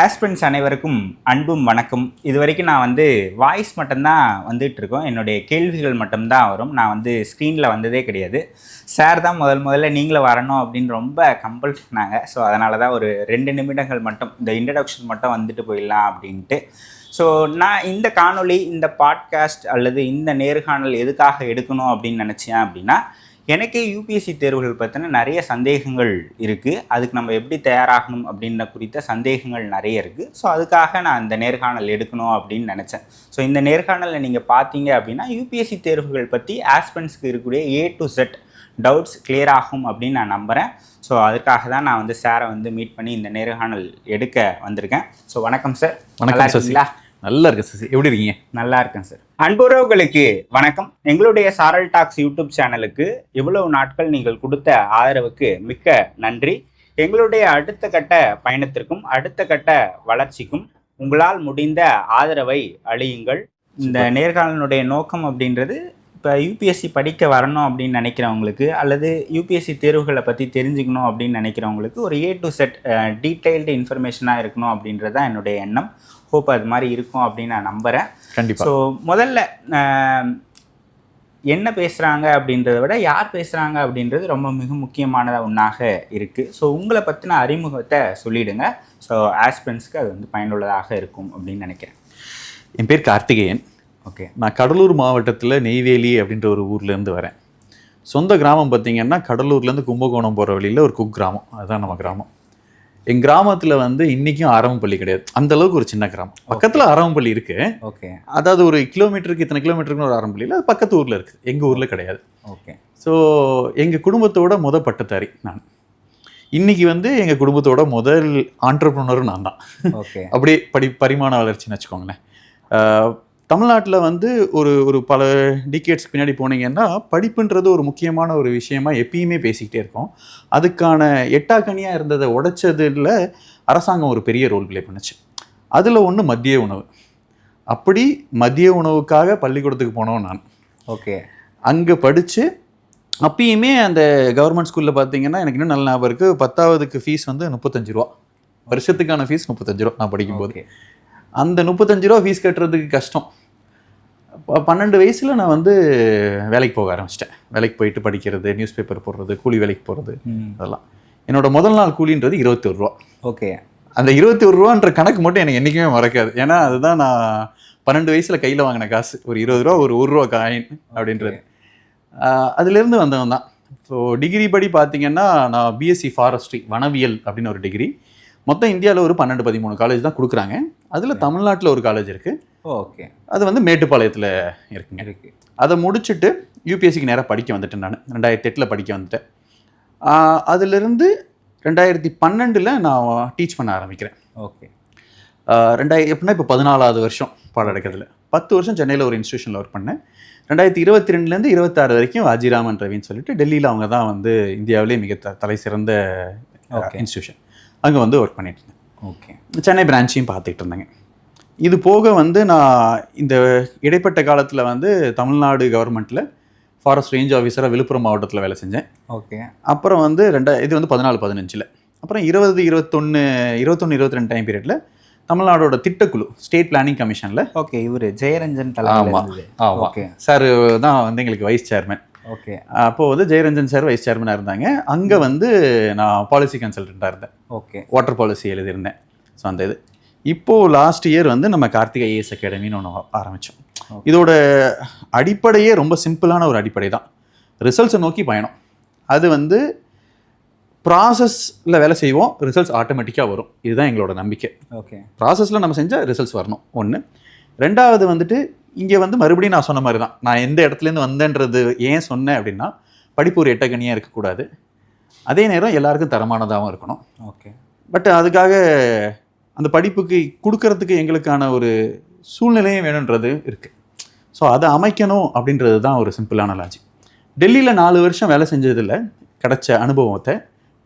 Aspirants அனைவருக்கும் அன்பும் வணக்கம். இது வரைக்கும் நான் வாய்ஸ் மட்டும்தான் வந்துட்டுருக்கோம். என்னுடைய கேள்விகள் மட்டும்தான் வரும். நான் ஸ்க்ரீனில் வந்ததே கிடையாது. சார் தான் முதல்ல நீங்களும் வரணும் அப்படின்னு ரொம்ப கம்பல் பண்ணாங்க. ஸோ அதனால தான் ஒரு 2 நிமிடங்கள் மட்டும் இந்த இன்ட்ரடக்ஷன் மட்டும் வந்துட்டு போயிடலாம் அப்படின்ட்டு. ஸோ நான் இந்த காணொளி, இந்த பாட்காஸ்ட் அல்லது இந்த நேர்காணல் எதுக்காக எடுக்கணும் அப்படின்னு நினச்சேன் அப்படின்னா, எனக்கே யூபிஎஸ்சி தேர்வுகள் பற்றின நிறைய சந்தேகங்கள் இருக்குது. அதுக்கு நம்ம எப்படி தயாராகணும் அப்படின்ற குறித்த சந்தேகங்கள் நிறைய இருக்குது. ஸோ அதுக்காக நான் இந்த நேர்காணல் எடுக்கணும் அப்படின்னு நினச்சேன். ஸோ இந்த நேர்காணலில் நீங்கள் பார்த்தீங்க அப்படின்னா, யூபிஎஸ்சி தேர்வுகள் பற்றி ஆஸ்பிரண்ட்ஸ்க்கு இருக்கக்கூடிய A to Z doubts clear ஆகும் அப்படின்னு நான் நம்புகிறேன். ஸோ அதுக்காக தான் நான் சாரை மீட் பண்ணி இந்த நேர்காணல் எடுக்க வந்திருக்கேன். ஸோ வணக்கம் சார். வணக்கம் சசிலா. நல்லா இருக்கு சசி, எப்படி இருக்கீங்க? நல்லா இருக்கேன் சார். அன்புறவுகளுக்கு வணக்கம். எங்களுடைய சாரல் டாக்ஸ் யூடியூப் சேனலுக்கு இவ்வளவு நாட்கள் நீங்கள் கொடுத்த ஆதரவுக்கு மிக்க நன்றி. எங்களுடைய அடுத்த கட்ட பயணத்திற்கும் அடுத்த கட்ட வளர்ச்சிக்கும் உங்களால் முடிந்த ஆதரவை அளியுங்கள். இந்த நேர்காணலுடைய நோக்கம் அப்படின்றது, இப்போ யூபிஎஸ்சி படிக்க வரணும் அப்படின்னு நினைக்கிறவங்களுக்கு அல்லது யூபிஎஸ்சி தேர்வுகளை பற்றி தெரிஞ்சுக்கணும் அப்படின்னு நினைக்கிறவங்களுக்கு ஒரு A to Z டீட்டெயில்டு இன்ஃபர்மேஷனாக இருக்கணும் அப்படின்றது தான் என்னுடைய எண்ணம். ஹோப் அது மாதிரி இருக்கும் அப்படின்னு நான் நம்புகிறேன். கண்டிப்பாக. ஸோ முதல்ல என்ன பேசுகிறாங்க அப்படின்றத விட யார் பேசுகிறாங்க அப்படின்றது ரொம்ப மிக முக்கியமானதாக ஒன்றாக இருக்குது. ஸோ உங்களை பற்றின அறிமுகத்தை சொல்லிவிடுங்க. ஸோ ஆஸ்பிரண்ட்ஸ்க்கு அது பயனுள்ளதாக இருக்கும் அப்படின்னு நினைக்கிறேன். என் பேர் கார்த்திகேயன். ஓகே. நான் கடலூர் மாவட்டத்தில் நெய்வேலி அப்படின்ற ஒரு ஊர்லேருந்து வரேன். சொந்த கிராமம் பார்த்திங்கன்னா கடலூர்லேருந்து கும்பகோணம் போகிற வழியில் ஒரு குக்கிராமம். அதுதான் நம்ம கிராமம். என் கிராமத்தில் இன்றைக்கும் ஆரம்பப்பள்ளி கிடையாது. அந்தளவுக்கு ஒரு சின்ன கிராமம். பக்கத்தில் ஆரம்பப்பள்ளி இருக்குது. ஓகே. அதாவது ஒரு கிலோமீட்டருக்கு இத்தனை கிலோமீட்டருக்குன்னு ஒரு ஆரம்பப்பள்ளியில் அது பக்கத்து ஊரில் இருக்குது. எங்கள் ஊரில் கிடையாது. ஓகே. ஸோ எங்கள் குடும்பத்தோட பட்டதாரி நான். இன்றைக்கி எங்கள் குடும்பத்தோட முதல் ஆண்டர்ப்ரனரும் நான் தான். ஓகே. அப்படியே பரிமாண வளர்ச்சின்னு வச்சுக்கோங்களேன். தமிழ்நாட்டில் ஒரு பல டிகேட்ஸ்க்கு பின்னாடி போனீங்கன்னா படிப்புன்றது ஒரு முக்கியமான ஒரு விஷயமா எப்பயுமே பேசிக்கிட்டே இருக்கோம். அதுக்கான எட்டாக்கனியாக இருந்ததை உடைச்சதில் அரசாங்கம் ஒரு பெரிய ரோல் ப்ளே பண்ணுச்சு. அதில் ஒன்று மதிய உணவு. அப்படி மதிய உணவுக்காக பள்ளிக்கூடத்துக்கு போனோம் நான். ஓகே. அங்கே படித்து அப்பயுமே அந்த கவர்மெண்ட் ஸ்கூலில் பார்த்தீங்கன்னா எனக்கு இன்னும் நல்ல ஞாபகம் இருக்குது. 10ஆவதுக்கு ஃபீஸ் 35 ரூபா. வருஷத்துக்கான ஃபீஸ் 35 ரூபா நான் படிக்கும்போது. அந்த 35 ரூபா ஃபீஸ் கட்டுறதுக்கு கஷ்டம். 12 வயசில் நான் வேலைக்கு போக ஆரம்பிச்சிட்டேன். வேலைக்கு போயிட்டு படிக்கிறது, நியூஸ் பேப்பர் போடுறது, கூலி வேலைக்கு போகிறது, அதெல்லாம். என்னோட முதல் நாள் கூலின்றது 21 ரூபா. ஓகே. அந்த 21 ரூபான்ற கணக்கு மட்டும் எனக்கு என்றைக்குமே மறக்காது. ஏன்னா அதுதான் நான் 12 வயசில் கையில் வாங்கின காசு. ஒரு 20 ரூபா, ஒரு 1 ரூபா காயின் அப்படின்றது. அதுலேருந்து வந்தவன் தான். ஸோ டிகிரி படி பார்த்தீங்கன்னா நான் பிஎஸ்சி ஃபாரஸ்ட்ரி, வனவியல் அப்படின்னு ஒரு டிகிரி. மொத்தம் இந்தியாவில் ஒரு 12-13 காலேஜ் தான் கொடுக்குறாங்க. அதில் தமிழ்நாட்டில் ஒரு காலேஜ் இருக்குது. ஓகே. அது மேட்டுப்பாளையத்தில் இருக்குங்க. அதை முடிச்சுட்டு யூபிஎஸ்சிக்கு நேராக படிக்க வந்துட்டேன். நான் 2008 படிக்க வந்துட்டேன். அதிலிருந்து 2012 நான் டீச் பண்ண ஆரம்பிக்கிறேன். ஓகே. எப்படின்னா இப்போ 14ஆவது வருஷம் பாடம் எடுக்கிறதுல. 10 வருஷம் சென்னையில் ஒரு இன்ஸ்டியூஷனில் ஒர்க் பண்ணேன். 2022 26 வரைக்கும் வாஜிராமன் ரவின்னு சொல்லிட்டு டெல்லியில் அவங்க தான் இந்தியாவிலே மிக தலை சிறந்த இன்ஸ்டியூஷன். அங்கே ஒர்க் பண்ணிட்டு இருந்தேன். ஓகே. சென்னை பிரான்ச்சையும் பார்த்துக்கிட்டு இருந்தேங்க. இது போக நான் இந்த இடைப்பட்ட காலத்தில் தமிழ்நாடு கவர்மெண்ட்டில் ஃபாரஸ்ட் ரேஞ்ச் ஆஃபீஸராக விழுப்புரம் மாவட்டத்தில் வேலை செஞ்சேன். ஓகே. அப்புறம் இது 14-15 அப்புறம் 2021-22 டைம் பீரியடில் தமிழ்நாடோட திட்டக்குழு ஸ்டேட் பிளானிங் கமிஷனில். ஓகே. இவர் ஜெயரஞ்சன். ஆமாம். ஓகே. சார் தான் எங்களுக்கு வைஸ் சேர்மன். ஓகே. அப்போது ஜெயரஞ்சன் சார் வைஸ் சேர்மனாக இருந்தாங்க. அங்கே நான் பாலிசி கன்சல்டண்ட்டாக இருந்தேன். ஓகே. வாட்டர் பாலிசி எழுதியிருந்தேன். ஸோ அந்த இது இப்போது லாஸ்ட் இயர் நம்ம கார்த்திகை ஐஏஎஸ் அகாடமின்னு ஒன்று ஆரம்பித்தோம். இதோட அடிப்படையே ரொம்ப சிம்பிளான ஒரு அடிப்படை தான். ரிசல்ட்ஸை நோக்கி பயணம். அது ப்ராசஸில் வேலை செய்வோம், ரிசல்ட்ஸ் ஆட்டோமேட்டிக்காக வரும். இதுதான் எங்களோட நம்பிக்கை. ஓகே. ப்ராசஸில் நம்ம செஞ்சால் ரிசல்ட்ஸ் வரணும் ஒன்று. ரெண்டாவது இங்கே மறுபடியும் நான் சொன்ன மாதிரி தான். நான் எந்த இடத்துலேருந்து வந்தேன்றது ஏன் சொன்னேன் அப்படின்னா, படிப்பு ஒரு எட்டக்கனியாக இருக்கக்கூடாது, அதே நேரம் எல்லாருக்கும் தரமானதாகவும் இருக்கணும். ஓகே. பட் அதுக்காக அந்த படிப்புக்கு கொடுக்கறதுக்கு எங்களுக்கான ஒரு சூழ்நிலையும் வேணுன்றது இருக்குது. ஸோ அதை அமைக்கணும் அப்படின்றது தான் ஒரு சிம்பிளான லாஜிக். டெல்லியில் 4 வருஷம் வேலை செஞ்சதில் கிடைச்ச அனுபவத்தை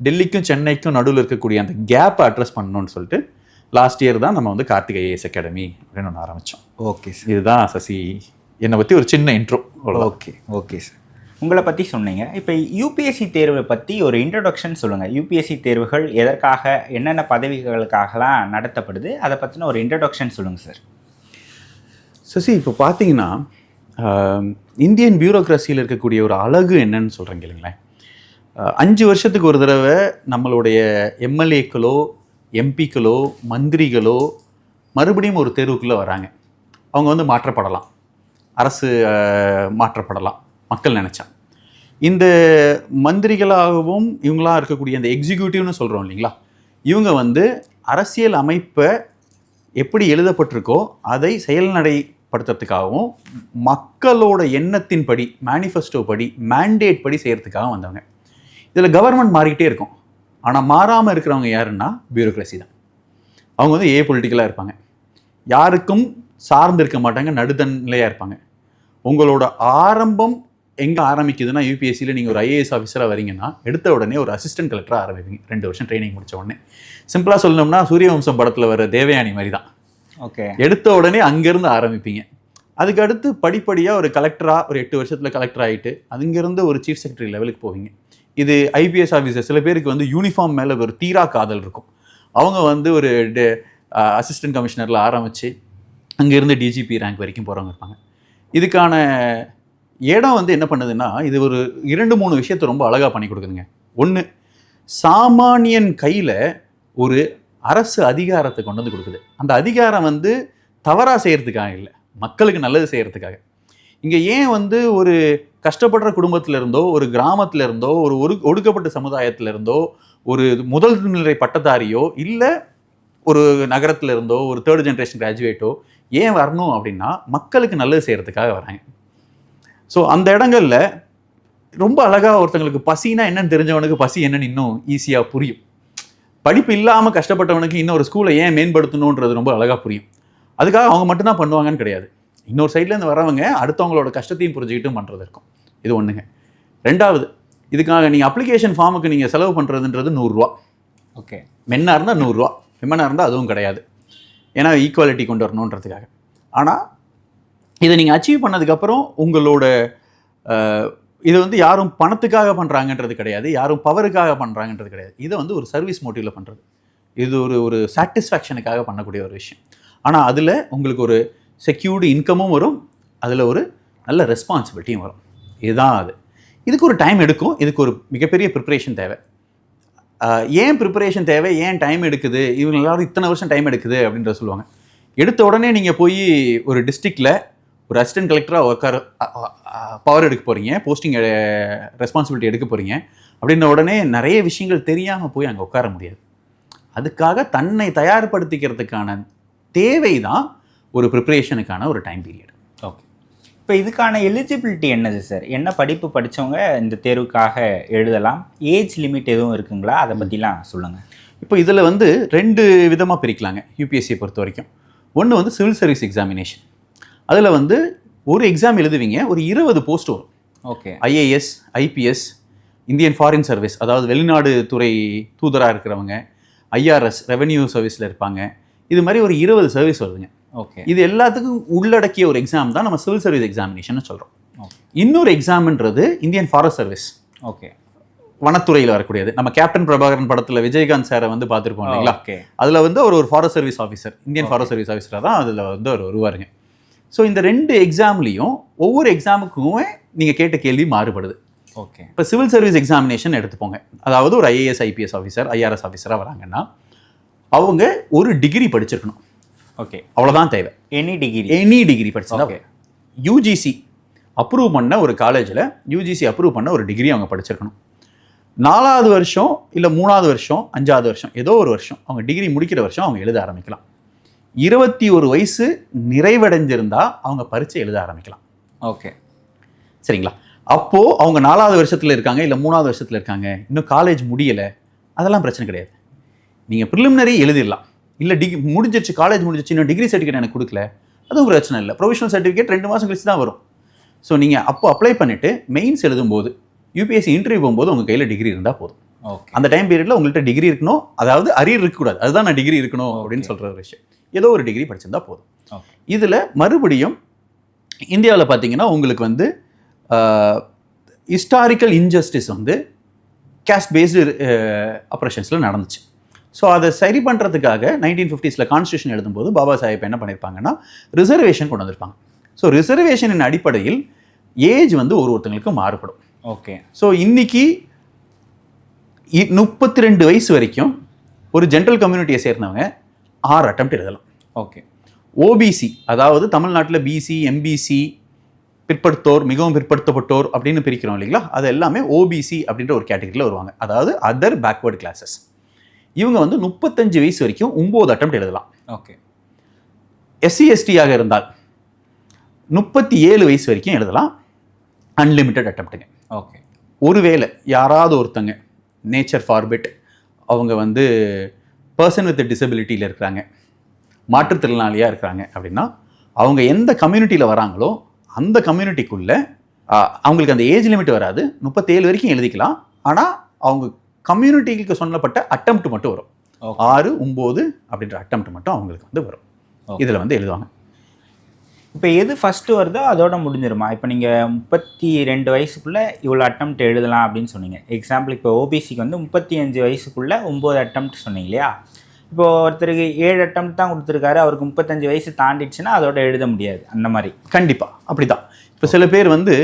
டெல்லிக்கும் சென்னைக்கும் நடுவில் இருக்கக்கூடிய அந்த கேப்பை அட்ரஸ் பண்ணணும்னு சொல்லிட்டு லாஸ்ட் இயர் தான் நம்ம கார்த்திகை ஐஏஎஸ் அகாடமி அப்படின்னு ஒன்று ஆரம்பித்தோம். Okay sir. இதுதான் சசி என்னை பற்றி ஒரு சின்ன இன்ட்ரோ. ஓகே. Okay sir. உங்களை பற்றி சொன்னீங்க. இப்போ யூபிஎஸ்சி தேர்வை பற்றி ஒரு இன்ட்ரடக்ஷன் சொல்லுங்கள். யூபிஎஸ்சி தேர்வுகள் எதற்காக, என்னென்ன பதவிகளுக்காகலாம் நடத்தப்படுது, அதை பற்றின ஒரு இன்ட்ரடக்ஷன் சொல்லுங்கள் சார். சசி, இப்போ பார்த்தீங்கன்னா இந்தியன் பியூரோக்ரஸியில் இருக்கக்கூடிய ஒரு அழகு என்னன்னு சொல்கிறேங்க இல்லைங்களேன். 5 வருஷத்துக்கு ஒரு தடவை நம்மளுடைய எம்எல்ஏக்களோ எம்பிக்களோ மந்திரிகளோ மறுபடியும் ஒரு தேர்வுக்குள்ளே வராங்க. அவங்க வந்து மாற்றப்படலாம், அரசு மாற்றப்படலாம் மக்கள் நினச்சா. இந்த மந்திரிகளாகவும் இவங்களாம் இருக்கக்கூடிய இந்த எக்ஸிக்யூட்டிவ்னு சொல்கிறோம் இல்லைங்களா, இவங்க வந்து அரசியல் அமைப்பை எப்படி எழுதப்பட்டிருக்கோ அதை செயல்நடைப்படுத்துறதுக்காகவும் மக்களோட எண்ணத்தின்படி, மேனிஃபெஸ்டோ படி, மேண்டேட் படி செய்கிறதுக்காக வந்தவங்க. இதில் கவர்மெண்ட் மாறிக்கிட்டே இருக்கும். ஆனால் மாறாமல் இருக்கிறவங்க யாருன்னா பியூரோக்ரஸி தான். அவங்க வந்து பொலிட்டிக்கலாக இருப்பாங்க, யாருக்கும் சார்ந்து இருக்க மாட்டாங்க, நடுத்தன்னிலையாக இருப்பாங்க. உங்களோட ஆரம்பம் எங்கே ஆரம்பிக்குதுன்னா, யூபிஎஸ்சியில் நீங்கள் ஒரு ஐஏஎஸ் ஆஃபீஸராக வரீங்கன்னா எடுத்த உடனே ஒரு அசிஸ்டன்ட் கலெக்டராக ஆரம்பிப்பீங்க. 2 வருஷம் ட்ரைனிங் முடித்த உடனே. சிம்பிளாக சொல்லணும்னா சூரியவம்சம் படத்தில் வர தேவயானி மாதிரி தான். ஓகே, எடுத்த உடனே அங்கேருந்து ஆரம்பிப்பீங்க. அதுக்கு அடுத்து படிப்படியாக ஒரு கலெக்டராக ஒரு 8 வருஷத்தில் கலெக்டர் ஆகிட்டு அங்கேருந்து ஒரு சீஃப் செக்ரட்டரி லெவலுக்கு போவீங்க. இது ஐபிஎஸ் ஆஃபீஸர். சில பேருக்கு வந்து யூனிஃபார்ம் மேலே ஒரு தீரா காதல் இருக்கும். அவங்க வந்து ஒரு அசிஸ்டன்ட் கமிஷனரில் ஆரம்பித்து அங்கேருந்து டிஜிபி ரேங்க் வரைக்கும் போகிறவங்க இருப்பாங்க. இதுக்கான இடம் வந்து என்ன பண்ணுதுன்னா, இது ஒரு 2-3 விஷயத்தை ரொம்ப அழகாக பண்ணி கொடுக்குதுங்க. ஒன்று, சாமானியன் கையில் ஒரு அரசு அதிகாரத்தை கொண்டு வந்து கொடுக்குது. அந்த அதிகாரம் வந்து தவறாக செய்கிறதுக்காக இல்லை, மக்களுக்கு நல்லது செய்கிறதுக்காக. இங்கே ஏன் வந்து ஒரு கஷ்டப்படுற குடும்பத்தில் இருந்தோ, ஒரு கிராமத்தில் இருந்தோ, ஒரு ஒடுக்கப்பட்ட சமுதாயத்தில் இருந்தோ, ஒரு முதல் நிலை பட்டதாரியோ, இல்லை ஒரு நகரத்தில் இருந்தோ, ஒரு 3rd ஜென்ரேஷன் கிராஜுவேட்டோ ஏன் வரணும் அப்படின்னா மக்களுக்கு நல்லது செய்கிறதுக்காக வராங்க. ஸோ அந்த இடங்களில் ரொம்ப அழகாக ஒருத்தங்களுக்கு பசினா என்னன்னு தெரிஞ்சவனுக்கு பசி என்னன்னு இன்னும் ஈஸியாக புரியும். படிப்பு இல்லாமல் கஷ்டப்பட்டவனுக்கு இன்னொரு ஸ்கூலை ஏன் மேம்படுத்தணுன்றது ரொம்ப அழகாக புரியும். அதுக்காக அவங்க மட்டும்தான் பண்ணுவாங்கன்னு கிடையாது. இன்னொரு சைட்லேருந்து வரவங்க அடுத்தவங்களோட கஷ்டத்தையும் புரிஞ்சுக்கிட்டும் பண்ணுறது இருக்கும். இது ஒன்றுங்க. 2வது, இதுக்காக நீங்கள் அப்ளிகேஷன் ஃபார்முக்கு நீங்கள் செலவு பண்ணுறதுன்றது 100 ரூபா. ஓகே, மென்னாக இருந்தால் 100 ரூபா, விமனாக இருந்தால் அதுவும் கிடையாது. ஏன்னா ஈக்குவாலிட்டி கொண்டு வரணுன்றதுக்காக. ஆனால் இதை நீங்கள் அச்சீவ் பண்ணதுக்கப்புறம் உங்களோட இதை வந்து யாரும் பணத்துக்காக பண்ணுறாங்கன்றது கிடையாது, யாரும் பவருக்காக பண்ணுறாங்கன்றது கிடையாது. இதை வந்து ஒரு சர்வீஸ் மோட்டிவில் பண்ணுறது. இது ஒரு சாட்டிஸ்ஃபேக்ஷனுக்காக பண்ணக்கூடிய ஒரு விஷயம். ஆனால் அதில் உங்களுக்கு ஒரு செக்யூர்டு இன்கமும் வரும், அதில் ஒரு நல்ல ரெஸ்பான்சிபிலிட்டியும் வரும். இதுதான் அது. இதுக்கு ஒரு டைம் எடுக்கும், இதுக்கு ஒரு மிகப்பெரிய ப்ரிப்பரேஷன் தேவை. ஏன் ப்ரிப்பரேஷன் தேவை, ஏன் டைம் எடுக்குது, இவங்க எல்லாரும் இத்தனை வருஷம் டைம் எடுக்குது அப்படின்றத சொல்லுவாங்க. எடுத்த உடனே நீங்கள் போய் ஒரு டிஸ்ட்ரிக்டில் ஒரு அசிஸ்டன்ட் கலெக்டராக பவர் எடுக்க போகிறீங்க, போஸ்டிங் ரெஸ்பான்சிபிலிட்டி எடுக்க போகிறீங்க அப்படின்ற உடனே நிறைய விஷயங்கள் தெரியாமல் போய் அங்கே உட்கார முடியாது. அதுக்காக தன்னை தயார்படுத்திக்கிறதுக்கான தேவை தான் ஒரு ப்ரிப்பரேஷனுக்கான ஒரு டைம் பீரியட். ஓகே, இப்போ இதுக்கான எலிஜிபிலிட்டி என்னது சார்? என்ன படிப்பு படித்தவங்க இந்த தேர்வுக்காக எழுதலாம்? ஏஜ் லிமிட் எதுவும் இருக்குங்களா? அதை பற்றிலாம் சொல்லுங்கள். இப்போ இதில் வந்து 2 விதமாக பிரிக்கலாங்க யூபிஎஸ்சியை பொறுத்த வரைக்கும். ஒன்று வந்து சிவில் சர்வீஸ் எக்ஸாமினேஷன். அதில் வந்து ஒரு எக்ஸாம் எழுதுவீங்க, ஒரு 20 போஸ்ட் வரும். Okay, IAS, IPS, Indian foreign service, அதாவது வெளிநாடு துறை தூதராக இருக்கிறவங்க, ஐஆர்எஸ், ரெவென்யூ சர்வீஸில் இருப்பாங்க. இது மாதிரி ஒரு 20 சர்வீஸ் வருதுங்க. ஓகே, இது எல்லாத்துக்கும் உள்ளடக்கிய ஒரு எக்ஸாம் தான் நம்ம சிவில் சர்வீஸ் எக்ஸாமினேஷன் சொல்கிறோம். இன்னொரு எக்ஸாம்ன்றது இந்தியன் ஃபாரஸ்ட் சர்வீஸ். ஓகே, வனத்துறையில் வரக்கூடியது. நம்ம கேப்டன் பிரபாகரன் படத்தில் விஜயகாந்த் சாரை வந்து பார்த்துருப்போம் இல்லைங்களா? அதில் வந்து ஒரு forest service officer, Indian forest service ஆஃபீஸராக தான் அதில் வந்து அவர் வருவாருங்க. ஸோ இந்த 2 எக்ஸாம்லேயும் ஒவ்வொரு எக்ஸாமுக்குமே நீங்கள் கேட்ட கேள்வி மாறுபடுது. ஓகே, இப்போ சிவில் சர்வீஸ் எக்ஸாமினேஷன் எடுத்துப்போங்க. அதாவது ஒரு ஐஏஎஸ், ஐபிஎஸ் ஆஃபீஸர், ஐஆர்எஸ் ஆஃபீஸராக வராங்கன்னா அவங்க ஒரு டிகிரி படிச்சிருக்கணும். ஓகே, அவ்வளோதான் தேவை. எனி டிகிரி படிச்சா. ஓகே, யூஜிசி அப்ரூவ் பண்ண ஒரு காலேஜில் யூஜிசி அப்ரூவ் பண்ண ஒரு டிகிரி அவங்க படிச்சிருக்கணும். 4வது வருஷம் இல்லை 3வது வருஷம் 5வது வருஷம் ஏதோ ஒரு வருஷம் அவங்க டிகிரி முடிக்கிற வருஷம் அவங்க எழுத ஆரம்பிக்கலாம். 21 வயசு நிறைவடைஞ்சிருந்தால் அவங்க பரீட்சை எழுத ஆரம்பிக்கலாம். ஓகே, சரிங்களா? அப்போது அவங்க 4வது வருஷத்தில் இருக்காங்க, இல்லை 3வது வருஷத்தில் இருக்காங்க, இன்னும் காலேஜ் முடியலை, அதெல்லாம் பிரச்சனை கிடையாது. நீங்கள் ப்ரிலிமினரி எழுதிடலாம். இல்லை முடிஞ்சிருச்சு, காலேஜ் முடிஞ்சிச்சு, இன்னும் டிகிரி சர்டிஃபிகேட் எனக்கு கொடுக்கல, அதுவும் பிரச்சனை இல்லை. ப்ரொவிஷனல் சர்டிஃபிகேட் 2 மாதம் கழிச்சு தான் வரும். ஸோ நீங்கள் அப்போ அப்ளை பண்ணிவிட்டு மெயின்ஸ் எழுதும்போது, யூபிஎஸ்சி இன்டர்வியூ போகும்போது உங்கள் கையில் டிகிரி இருந்தால் போதும். ஓகே, அந்த டைம் பீரியடில் உங்கள்கிட்ட டிகிரி இருக்கணும். அதாவது அரியர் இருக்கக்கூடாது, அதுதான் நான் டிகிரி இருக்கணும் அப்படின்னு சொல்கிற ஒரு விஷயம். ஏதோ ஒரு டிகிரி படிச்சிருந்தா போதும். இதில் மறுபடியும் இந்தியாவில் பார்த்தீங்கன்னா உங்களுக்கு வந்து ஹிஸ்டாரிக்கல் இன்ஜஸ்டிஸ் வந்து கேஸ்ட் பேஸ்டு ஆப்ரேஷன்ஸில் நடந்துச்சு. ஸோ அதை சரி பண்ணுறதுக்காக 1950s கான்ஸ்டியூஷன் எழுதும்போது பாபா சாஹேப் என்ன பண்ணியிருப்பாங்கன்னா ரிசர்வேஷன் கொண்டு வந்திருப்பாங்க. ஸோ ரிசர்வேஷனின் அடிப்படையில் ஏஜ் வந்து ஒருத்தங்களுக்கு மாறுபடும். ஓகே. ஸோ இன்னைக்கு 32 வயசு வரைக்கும் ஒரு ஜென்ரல் கம்யூனிட்டியை சேர்ந்தவங்க 6 அட்டெம்ப்ட் எழுதலாம். ஓகே. ஓபிசி, அதாவது தமிழ்நாட்டில் பிசி, எம்பிசி, பிற்படுத்தோர், மிகவும் பிற்படுத்தப்பட்டோர் அப்படின்னு பிரிக்கிறோம் இல்லைங்களா, அது எல்லாமே ஓபிசி அப்படின்ற ஒரு கேட்டகரியில் வருவாங்க. அதாவது அதர் பேக்வர்டு கிளாஸஸ். இவங்க வந்து 35 வயசு வரைக்கும் 9 அட்டெம்ப்ட் எழுதலாம். ஓகே. எஸ்சி எஸ்டியாக இருந்தால் 37 வயசு வரைக்கும் எழுதலாம், அன்லிமிட்டெட் அட்டெம்ப்ட்டுங்க. ஓகே. ஒருவேளை யாராவது ஒருத்தங்க நேச்சர் ஃபார்பிட் அவங்க வந்து பர்சன் வித் டிசபிலிட்டியில் இருக்கிறாங்க, மாற்றுத்திறனாளியாக இருக்கிறாங்க அப்படின்னா அவங்க எந்த கம்யூனிட்டியில் வராங்களோ அந்த கம்யூனிட்டிக்குள்ளே அவங்களுக்கு அந்த ஏஜ் லிமிட் வராது, 37 வரைக்கும் எழுதிக்கலாம். ஆனால் அவங்க கம்யூனிட்டிக்கு சொல்லப்பட்ட அட்டெம்ப்ட் மட்டும் வரும். 6, 9 அப்படின்ற அட்டெம்ப்ட் மட்டும் அவங்களுக்கு வந்து வரும். இதில் வந்து எழுதுவாங்க. இப்போ எது ஃபஸ்ட்டு வருதோ அதோட முடிஞ்சிருமா? இப்போ நீங்கள் 32 வயசுக்குள்ளே இவ்வளோ அட்டெம்ப்ட் எழுதலாம் அப்படின்னு சொன்னீங்க. எக்ஸாம்பிள் இப்போ ஓபிசிக்கு வந்து 35 வயசுக்குள்ளே 9 அட்டெம்ப்ட் சொன்னீங்க இல்லையா? இப்போது ஒருத்தருக்கு 7 அட்டெம்ப்ட் தான் கொடுத்துருக்காரு, அவருக்கு 35 வயசு தாண்டிடுச்சுன்னா அதோட எழுத முடியாது, அந்த மாதிரி. கண்டிப்பாக அப்படி தான். இப்போ சில பேர் வந்து